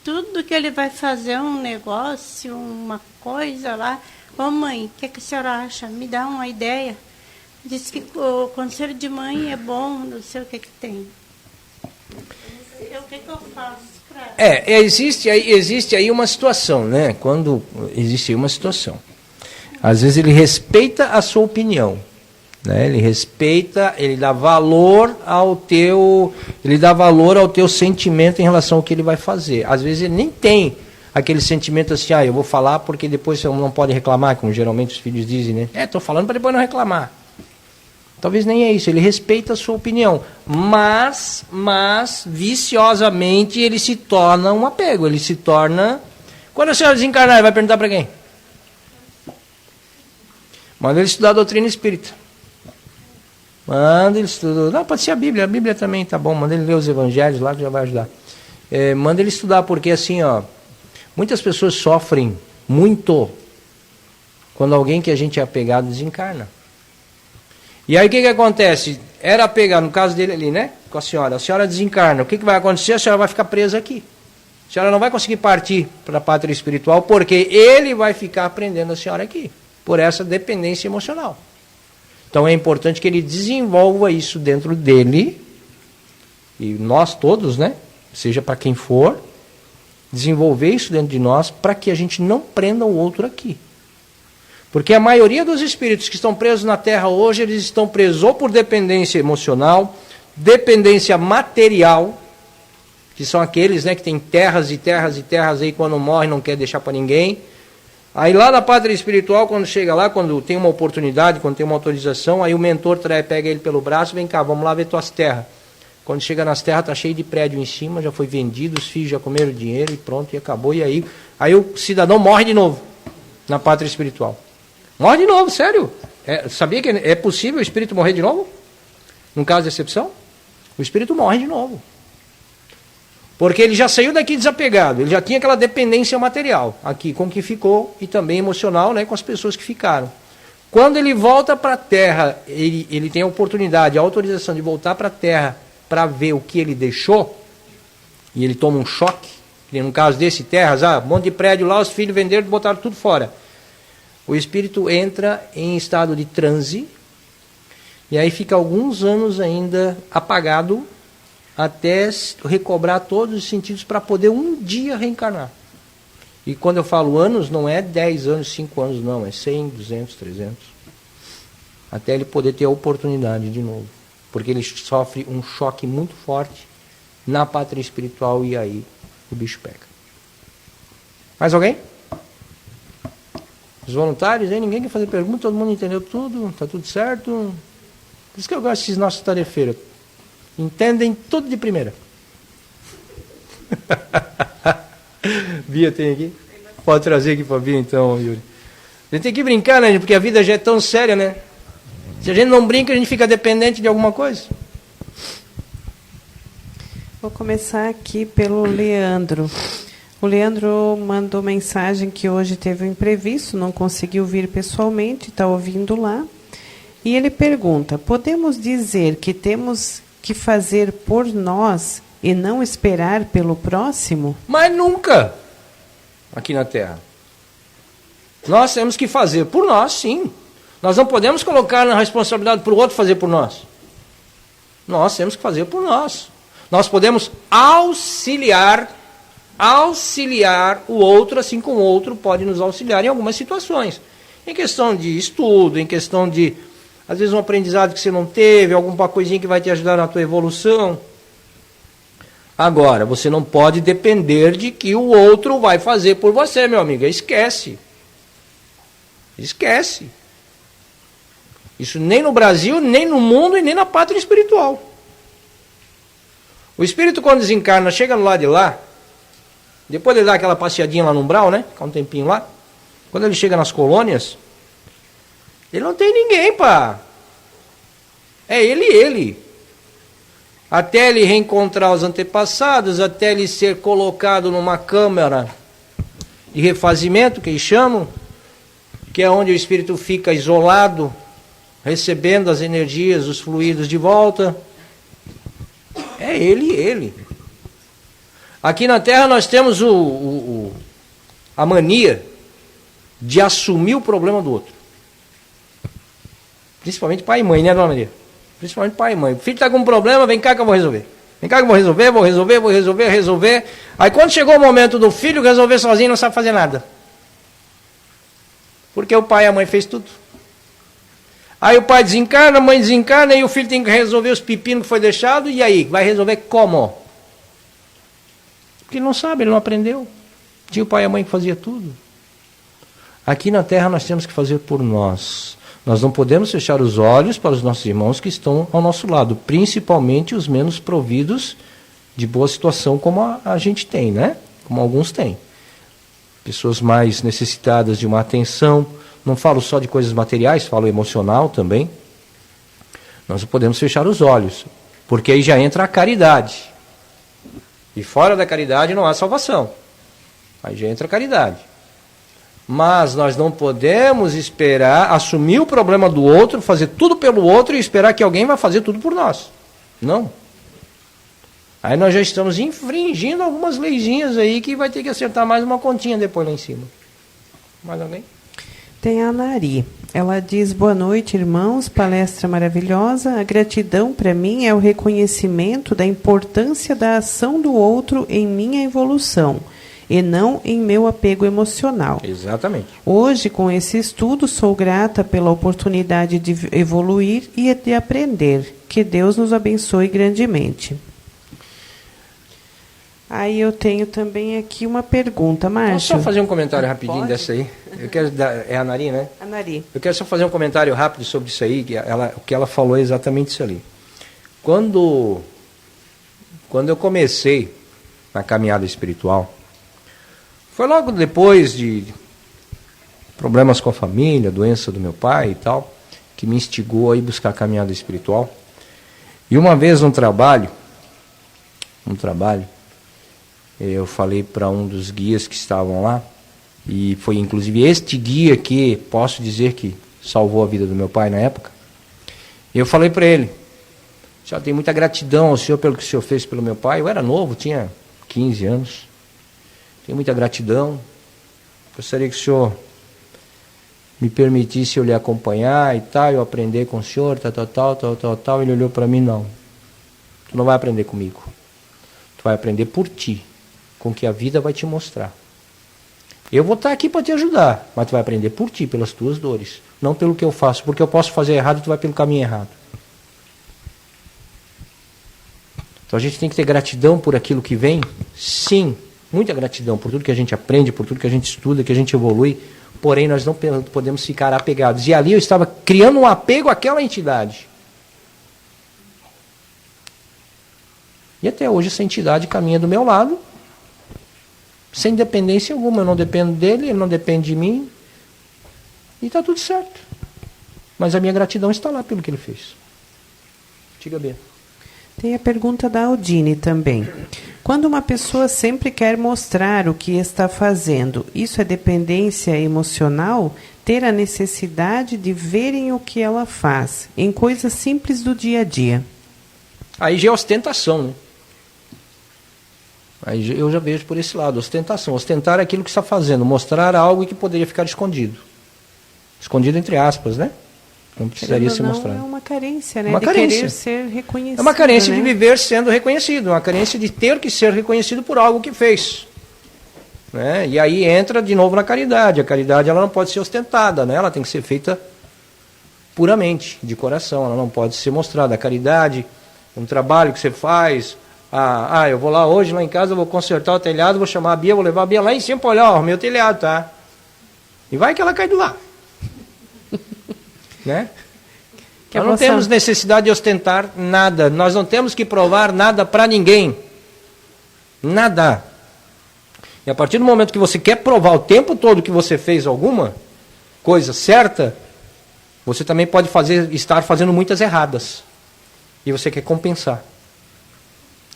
Tudo que ele vai fazer, um negócio, uma coisa lá. Mãe, o que a senhora acha? Me dá uma ideia. Diz que o conselho de mãe é bom, não sei o que tem. O que eu faço para... Existe aí uma situação, né? Quando existe aí uma situação. Às vezes ele respeita a sua opinião, né? Ele respeita, ele dá valor ao teu sentimento em relação ao que ele vai fazer. Às vezes ele nem tem aquele sentimento assim, eu vou falar porque depois você não pode reclamar, como geralmente os filhos dizem, né? Estou falando para depois não reclamar. Talvez nem é isso, ele respeita a sua opinião, mas viciosamente ele se torna um apego, ele se torna... Quando a senhora desencarnar, ele vai perguntar para quem? Manda ele estudar a doutrina espírita. Manda ele estudar. Não, pode ser a Bíblia também tá bom. Manda ele ler os evangelhos lá que já vai ajudar. Manda ele estudar, porque assim, muitas pessoas sofrem muito quando alguém que a gente é apegado desencarna. E aí o que acontece? Era apegado, no caso dele ali, né? Com a senhora desencarna. O que vai acontecer? A senhora vai ficar presa aqui. A senhora não vai conseguir partir para a pátria espiritual, porque ele vai ficar prendendo a senhora aqui, por essa dependência emocional. Então é importante que ele desenvolva isso dentro dele, e nós todos, né? Seja para quem for, desenvolver isso dentro de nós, para que a gente não prenda o outro aqui. Porque a maioria dos espíritos que estão presos na Terra hoje, eles estão presos ou por dependência emocional, dependência material, que são aqueles, né, que têm terras e terras e terras aí, quando morre não quer deixar para ninguém, Aí lá na pátria espiritual, quando chega lá, quando tem uma oportunidade, quando tem uma autorização, aí o mentor pega ele pelo braço, vem cá, vamos lá ver tuas terras. Quando chega nas terras, tá cheio de prédio em cima, já foi vendido, os filhos já comeram dinheiro e pronto, e acabou. E aí o cidadão morre de novo na pátria espiritual. Morre de novo, sério. Sabia que é possível o espírito morrer de novo? Num caso de exceção? O espírito morre de novo. Porque ele já saiu daqui desapegado, ele já tinha aquela dependência material, aqui com o que ficou, e também emocional, né, com as pessoas que ficaram. Quando ele volta para a Terra, ele tem a oportunidade, a autorização de voltar para a Terra para ver o que ele deixou, e ele toma um choque, que no caso desse terras, um monte de prédio lá, os filhos venderam e botaram tudo fora. O espírito entra em estado de transe, e aí fica alguns anos ainda apagado, até recobrar todos os sentidos para poder um dia reencarnar. E quando eu falo anos, não é 10 anos, 5 anos, não, é 100, 200, 300. Até ele poder ter a oportunidade de novo. Porque ele sofre um choque muito forte na pátria espiritual e aí o bicho pega. Mais alguém? Os voluntários, hein? Ninguém quer fazer pergunta, todo mundo entendeu tudo, está tudo certo. Por isso que eu gosto desses nossos tarefeiros. Entendem tudo de primeira. Bia tem aqui? Pode trazer aqui para a Bia então, Yuri. A gente tem que brincar, né? Porque a vida já é tão séria, né? Se a gente não brinca, a gente fica dependente de alguma coisa. Vou começar aqui pelo Leandro. O Leandro mandou mensagem que hoje teve um imprevisto, não conseguiu vir pessoalmente, está ouvindo lá. E ele pergunta, podemos dizer que temos que fazer por nós e não esperar pelo próximo? Mas nunca, aqui na Terra. Nós temos que fazer por nós, sim. Nós não podemos colocar na responsabilidade para o outro fazer por nós. Nós temos que fazer por nós. Nós podemos auxiliar o outro, assim como o outro pode nos auxiliar em algumas situações. Em questão de estudo, em questão de, às vezes, um aprendizado que você não teve, alguma coisinha que vai te ajudar na tua evolução. Agora, você não pode depender de que o outro vai fazer por você, meu amigo. Esquece. Esquece. Isso nem no Brasil, nem no mundo e nem na pátria espiritual. O espírito, quando desencarna, chega no lado de lá, depois ele dá aquela passeadinha lá no umbral, né? Fica um tempinho lá. Quando ele chega nas colônias, ele não tem ninguém, pá. É ele. Até ele reencontrar os antepassados, até ele ser colocado numa câmara de refazimento, que eles chamam, que é onde o espírito fica isolado, recebendo as energias, os fluidos de volta. É ele. Aqui na Terra nós temos a mania de assumir o problema do outro. Principalmente pai e mãe, né, dona Maria? Principalmente pai e mãe. O filho está com um problema, vem cá que eu vou resolver. Vem cá que eu vou resolver. Aí quando chegou o momento do filho resolver sozinho, não sabe fazer nada. Porque o pai e a mãe fez tudo. Aí o pai desencarna, a mãe desencarna, e o filho tem que resolver os pepinos que foi deixado, e aí? Vai resolver como? Porque ele não sabe, ele não aprendeu. Tinha o pai e a mãe que fazia tudo. Aqui na Terra nós temos que fazer por nós. Nós não podemos fechar os olhos para os nossos irmãos que estão ao nosso lado, principalmente os menos providos de boa situação como a gente tem, né? Como alguns têm. Pessoas mais necessitadas de uma atenção. Não falo só de coisas materiais, falo emocional também. Nós não podemos fechar os olhos, porque aí já entra a caridade. E fora da caridade não há salvação. Aí já entra a caridade. Mas nós não podemos esperar, assumir o problema do outro, fazer tudo pelo outro e esperar que alguém vai fazer tudo por nós. Não. Aí nós já estamos infringindo algumas leizinhas aí que vai ter que acertar mais uma continha depois lá em cima. Mais alguém? Tem a Nari. Ela diz, boa noite, irmãos, palestra maravilhosa. A gratidão para mim é o reconhecimento da importância da ação do outro em minha evolução e não em meu apego emocional. Exatamente. Hoje, com esse estudo, sou grata pela oportunidade de evoluir e de aprender. Que Deus nos abençoe grandemente. Aí eu tenho também aqui uma pergunta, Márcio. Posso só fazer um comentário rapidinho Pode? dessa aí? Eu quero dar, é a Nari, né? A Nari. Eu quero só fazer um comentário rápido sobre isso aí, o que ela falou é exatamente isso ali. Quando eu comecei na caminhada espiritual, foi logo depois de problemas com a família, doença do meu pai e tal, que me instigou a ir buscar a caminhada espiritual. E uma vez um trabalho, eu falei para um dos guias que estavam lá, e foi inclusive este guia que posso dizer que salvou a vida do meu pai na época. E eu falei para ele: senhor, tenho muita gratidão ao senhor pelo que o senhor fez pelo meu pai. Eu era novo, tinha 15 anos. Tenho muita gratidão. Gostaria que o senhor me permitisse eu lhe acompanhar e tal, eu aprender com o senhor, tal. Ele olhou para mim: não, tu não vai aprender comigo. Tu vai aprender por ti, com o que a vida vai te mostrar. Eu vou estar aqui para te ajudar, mas tu vai aprender por ti, pelas tuas dores, não pelo que eu faço, porque eu posso fazer errado e tu vai pelo caminho errado. Então a gente tem que ter gratidão por aquilo que vem, sim, muita gratidão por tudo que a gente aprende, por tudo que a gente estuda, que a gente evolui, porém nós não podemos ficar apegados. E ali eu estava criando um apego àquela entidade. E até hoje essa entidade caminha do meu lado, sem dependência alguma. Eu não dependo dele, ele não depende de mim. E está tudo certo. Mas a minha gratidão está lá pelo que ele fez. Diga bem. Tem a pergunta da Aldine também. Quando uma pessoa sempre quer mostrar o que está fazendo, isso é dependência emocional? Ter a necessidade de verem o que ela faz, em coisas simples do dia a dia. Aí já é ostentação, né? Aí eu já vejo por esse lado, ostentação. Ostentar aquilo que está fazendo, mostrar algo que poderia ficar escondido. Escondido entre aspas, né? Não precisaria ser mostrado. É uma carência, né? Uma de carência. Querer ser reconhecido. É uma carência, né? de viver sendo reconhecido, uma carência de ter que ser reconhecido por algo que fez. Né? E aí entra de novo na caridade. A caridade ela não pode ser ostentada, né? Ela tem que ser feita puramente, de coração, ela não pode ser mostrada. A caridade, um trabalho que você faz, eu vou lá hoje, lá em casa, eu vou consertar o telhado, vou chamar a Bia, vou levar a Bia lá em cima para olhar o meu telhado, tá? E vai que ela cai do lá. Né? Nós não temos necessidade de ostentar nada, nós não temos que provar nada para ninguém. Nada. E a partir do momento que você quer provar o tempo todo que você fez alguma coisa certa, você também pode estar fazendo muitas erradas. E você quer compensar.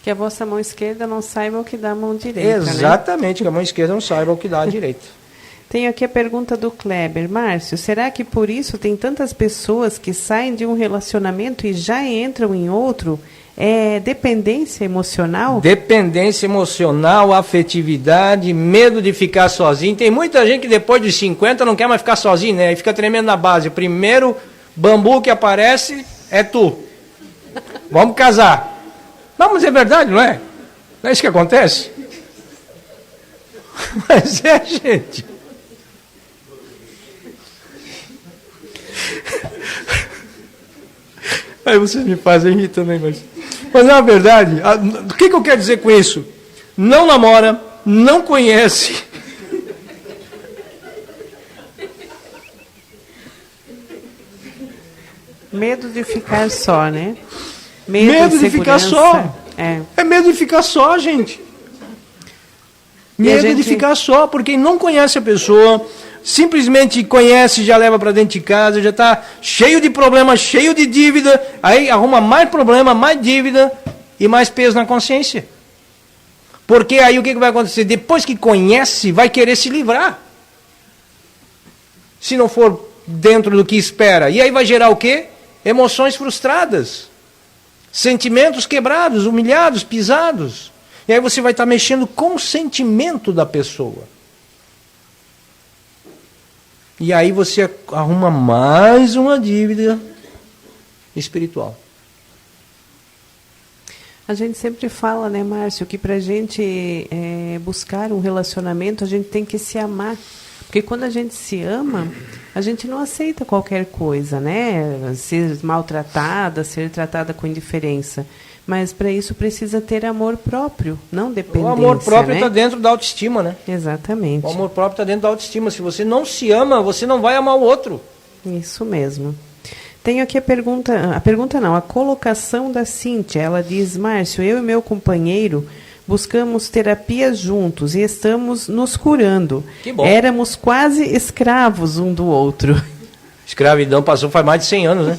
Que a vossa mão esquerda não saiba o que dá a mão direita. Exatamente, né? Que a mão esquerda não saiba o que dá a direita. Tenho aqui a pergunta do Kleber. Márcio, será que por isso tem tantas pessoas que saem de um relacionamento e já entram em outro? É dependência emocional? Dependência emocional, afetividade, medo de ficar sozinho. Tem muita gente que depois de 50 não quer mais ficar sozinho, né? E fica tremendo na base. O primeiro bambu que aparece é tu. Vamos casar. Não, mas é verdade, não é? Não é isso que acontece? Mas é, gente. Aí vocês me fazem rir também, mas na verdade, o que eu quero dizer com isso? Não namora, não conhece. Medo de ficar só, né? Medo de ficar só. É medo de ficar só, gente. Medo de ficar só, porque não conhece a pessoa, simplesmente conhece, já leva para dentro de casa, já está cheio de problema, cheio de dívida, aí arruma mais problema, mais dívida e mais peso na consciência. Porque aí o que vai acontecer? Depois que conhece, vai querer se livrar. Se não for dentro do que espera. E aí vai gerar o quê? Emoções frustradas. Sentimentos quebrados, humilhados, pisados. E aí você vai estar mexendo com o sentimento da pessoa. E aí você arruma mais uma dívida espiritual. A gente sempre fala, né, Márcio, que para a gente buscar um relacionamento, a gente tem que se amar. Porque quando a gente se ama, a gente não aceita qualquer coisa, né? Ser maltratada, ser tratada com indiferença. Mas para isso precisa ter amor próprio, não dependência. O amor próprio né? está dentro da autoestima, né? Exatamente. O amor próprio está dentro da autoestima. Se você não se ama, você não vai amar o outro. Isso mesmo. Tenho aqui a colocação da Cíntia. Ela diz: Márcio, eu e meu companheiro buscamos terapias juntos e estamos nos curando. Que bom. Éramos quase escravos um do outro. Escravidão passou faz mais de 100 anos, né?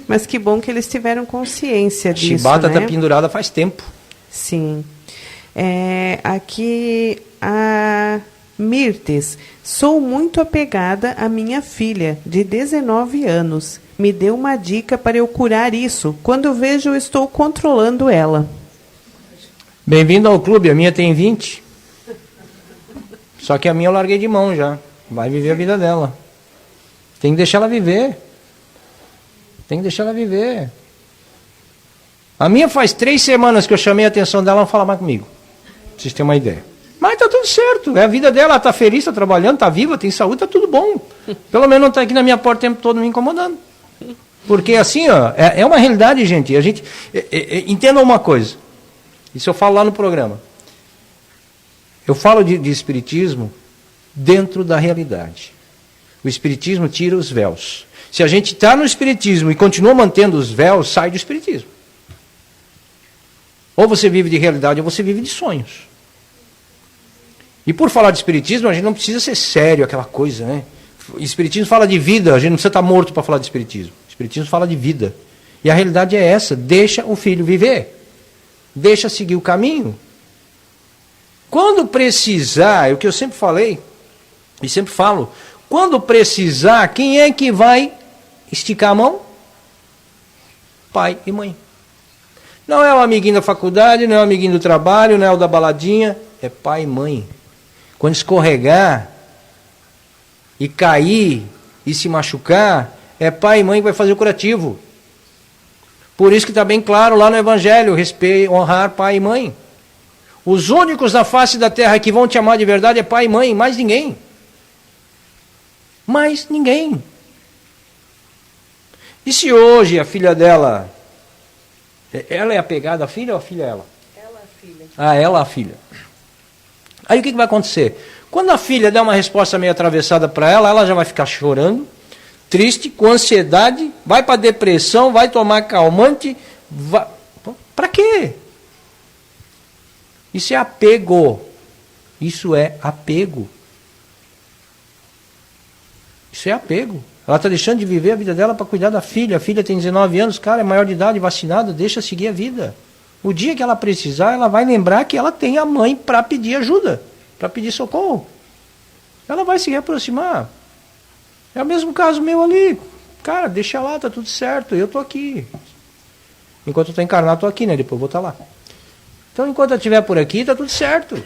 Mas que bom que eles tiveram consciência disso, Chibata né? está pendurada faz tempo. Sim. Aqui a Mirtes. Sou muito apegada à minha filha, de 19 anos. Me deu uma dica para eu curar isso. Quando eu vejo, eu estou controlando ela. Bem-vindo ao clube, a minha tem 20. Só que a minha eu larguei de mão já. Vai viver a vida dela. Tem que deixar ela viver. Tem que deixar ela viver. A minha faz 3 semanas que eu chamei a atenção dela, ela não fala mais comigo. Pra vocês terem uma ideia. Mas tá tudo certo. É a vida dela, ela tá feliz, tá trabalhando, tá viva, tem saúde, tá tudo bom. Pelo menos não tá aqui na minha porta o tempo todo me incomodando. Porque assim, ó, é uma realidade, gente. A gente entenda uma coisa. Isso eu falo lá no programa. Eu falo de espiritismo dentro da realidade. O espiritismo tira os véus. Se a gente está no espiritismo e continua mantendo os véus, sai do espiritismo. Ou você vive de realidade ou você vive de sonhos. E por falar de espiritismo, a gente não precisa ser sério, aquela coisa, né? O espiritismo fala de vida, a gente não precisa estar morto para falar de espiritismo. O espiritismo fala de vida. E a realidade é essa, deixa o filho viver. Deixa seguir o caminho. Quando precisar, é o que eu sempre falei, e sempre falo, quando precisar, quem é que vai esticar a mão? Pai e mãe. Não é o amiguinho da faculdade, não é o amiguinho do trabalho, não é o da baladinha, é pai e mãe. Quando escorregar e cair e se machucar, é pai e mãe que vai fazer o curativo. Por isso que está bem claro lá no Evangelho, respeitar, honrar pai e mãe. Os únicos na face da terra que vão te amar de verdade é pai e mãe, mais ninguém. Mais ninguém. E se hoje a filha dela, ela é apegada à filha ou a filha é ela? Ela, a filha. Ah, ela a filha. Aí o que vai acontecer? Quando a filha der uma resposta meio atravessada para ela, ela já vai ficar chorando, triste, com ansiedade, vai para depressão, vai tomar calmante. Para quê? Isso é apego. Isso é apego. Isso é apego. Ela está deixando de viver a vida dela para cuidar da filha. A filha tem 19 anos, cara, é maior de idade, vacinada, deixa seguir a vida. O dia que ela precisar, ela vai lembrar que ela tem a mãe para pedir ajuda, para pedir socorro. Ela vai se reaproximar. É o mesmo caso meu ali. Cara, deixa lá, tá tudo certo, eu tô aqui. Enquanto eu tô encarnado, tô aqui, né? Depois eu vou estar lá. Então, enquanto eu estiver por aqui, tá tudo certo.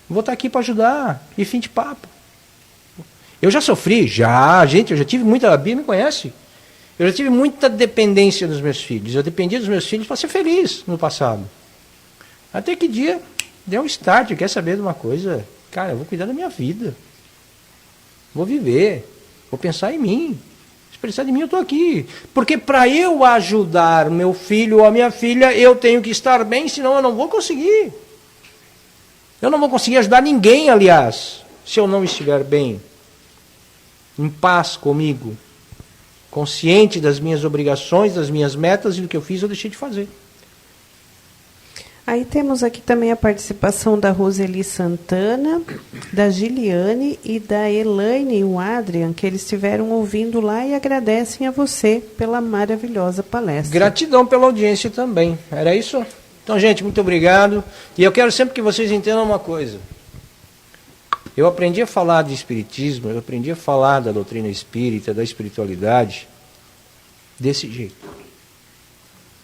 Vou estar aqui para ajudar. E fim de papo. Eu já sofri, gente, eu já tive muita, a Bia me conhece. Eu já tive muita dependência dos meus filhos. Eu dependia dos meus filhos para ser feliz no passado. Até que dia deu um start, quer saber de uma coisa? Cara, eu vou cuidar da minha vida. Vou viver. Vou pensar em mim. Se precisar de mim, eu estou aqui. Porque para eu ajudar meu filho ou a minha filha, eu tenho que estar bem, senão eu não vou conseguir. Eu não vou conseguir ajudar ninguém, aliás, se eu não estiver bem. Em paz comigo. Consciente das minhas obrigações, das minhas metas e do que eu fiz ou deixei de fazer. Aí temos aqui também a participação da Roseli Santana, da Giliane e da Elaine e o Adrian, que eles estiveram ouvindo lá e agradecem a você pela maravilhosa palestra. Gratidão pela audiência também. Era isso? Então, gente, muito obrigado. E eu quero sempre que vocês entendam uma coisa. Eu aprendi a falar de espiritismo, eu aprendi a falar da doutrina espírita, da espiritualidade, desse jeito.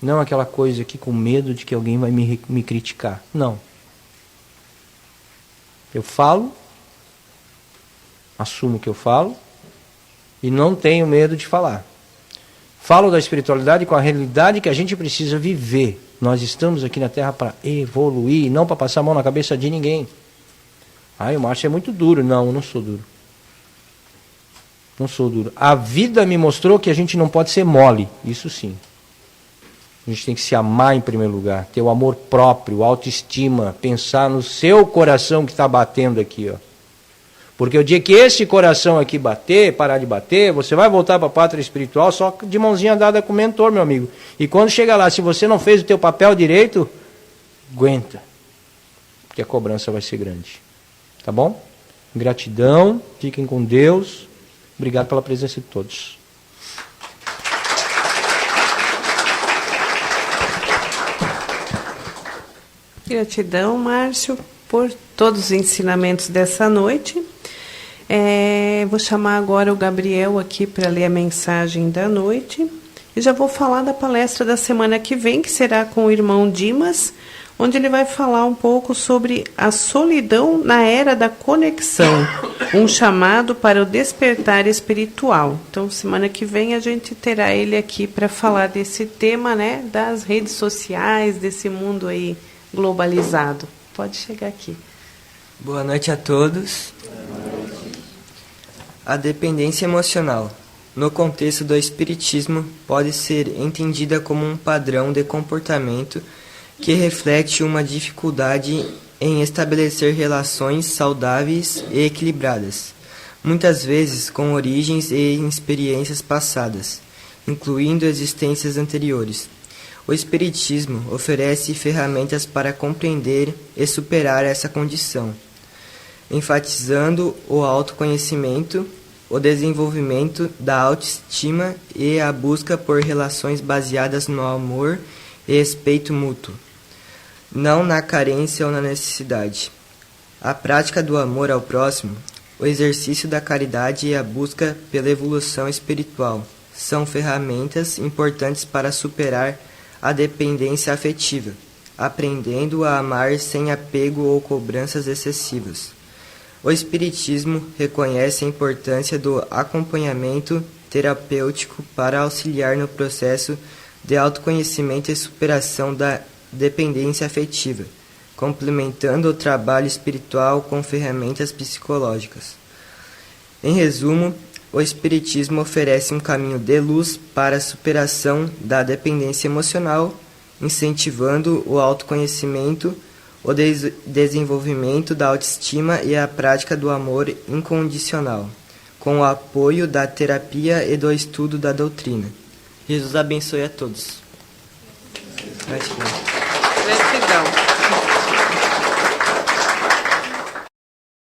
Não aquela coisa aqui com medo de que alguém vai me criticar. Não. Eu falo, assumo que eu falo, e não tenho medo de falar. Falo da espiritualidade com a realidade que a gente precisa viver. Nós estamos aqui na Terra para evoluir, não para passar a mão na cabeça de ninguém. O Márcio é muito duro. Não, eu não sou duro. Não sou duro. A vida me mostrou que a gente não pode ser mole. Isso sim. A gente tem que se amar em primeiro lugar, ter o amor próprio, autoestima, pensar no seu coração que está batendo aqui, ó. Porque o dia que esse coração aqui bater, parar de bater, você vai voltar para a pátria espiritual só de mãozinha dada com o mentor, meu amigo. E quando chega lá, se você não fez o teu papel direito, aguenta, porque a cobrança vai ser grande. Tá bom? Gratidão, fiquem com Deus. Obrigado pela presença de todos. Gratidão, Márcio, por todos os ensinamentos dessa noite. Vou chamar agora o Gabriel aqui para ler a mensagem da noite. E já vou falar da palestra da semana que vem, que será com o irmão Dimas, onde ele vai falar um pouco sobre a solidão na era da conexão, um chamado para o despertar espiritual. Então, semana que vem a gente terá ele aqui para falar desse tema, né, das redes sociais, desse mundo aí globalizado. Pode chegar aqui. Boa noite a todos. A dependência emocional, no contexto do espiritismo, pode ser entendida como um padrão de comportamento que reflete uma dificuldade em estabelecer relações saudáveis e equilibradas, muitas vezes com origens e experiências passadas, incluindo existências anteriores. O Espiritismo oferece ferramentas para compreender e superar essa condição, enfatizando o autoconhecimento, o desenvolvimento da autoestima e a busca por relações baseadas no amor e respeito mútuo, não na carência ou na necessidade. A prática do amor ao próximo, o exercício da caridade e a busca pela evolução espiritual são ferramentas importantes para superar a dependência afetiva, aprendendo a amar sem apego ou cobranças excessivas. O Espiritismo reconhece a importância do acompanhamento terapêutico para auxiliar no processo de autoconhecimento e superação da dependência afetiva, complementando o trabalho espiritual com ferramentas psicológicas. Em resumo, o Espiritismo oferece um caminho de luz para a superação da dependência emocional, incentivando o autoconhecimento, o desenvolvimento da autoestima e a prática do amor incondicional, com o apoio da terapia e do estudo da doutrina. Jesus abençoe a todos. Gratidão.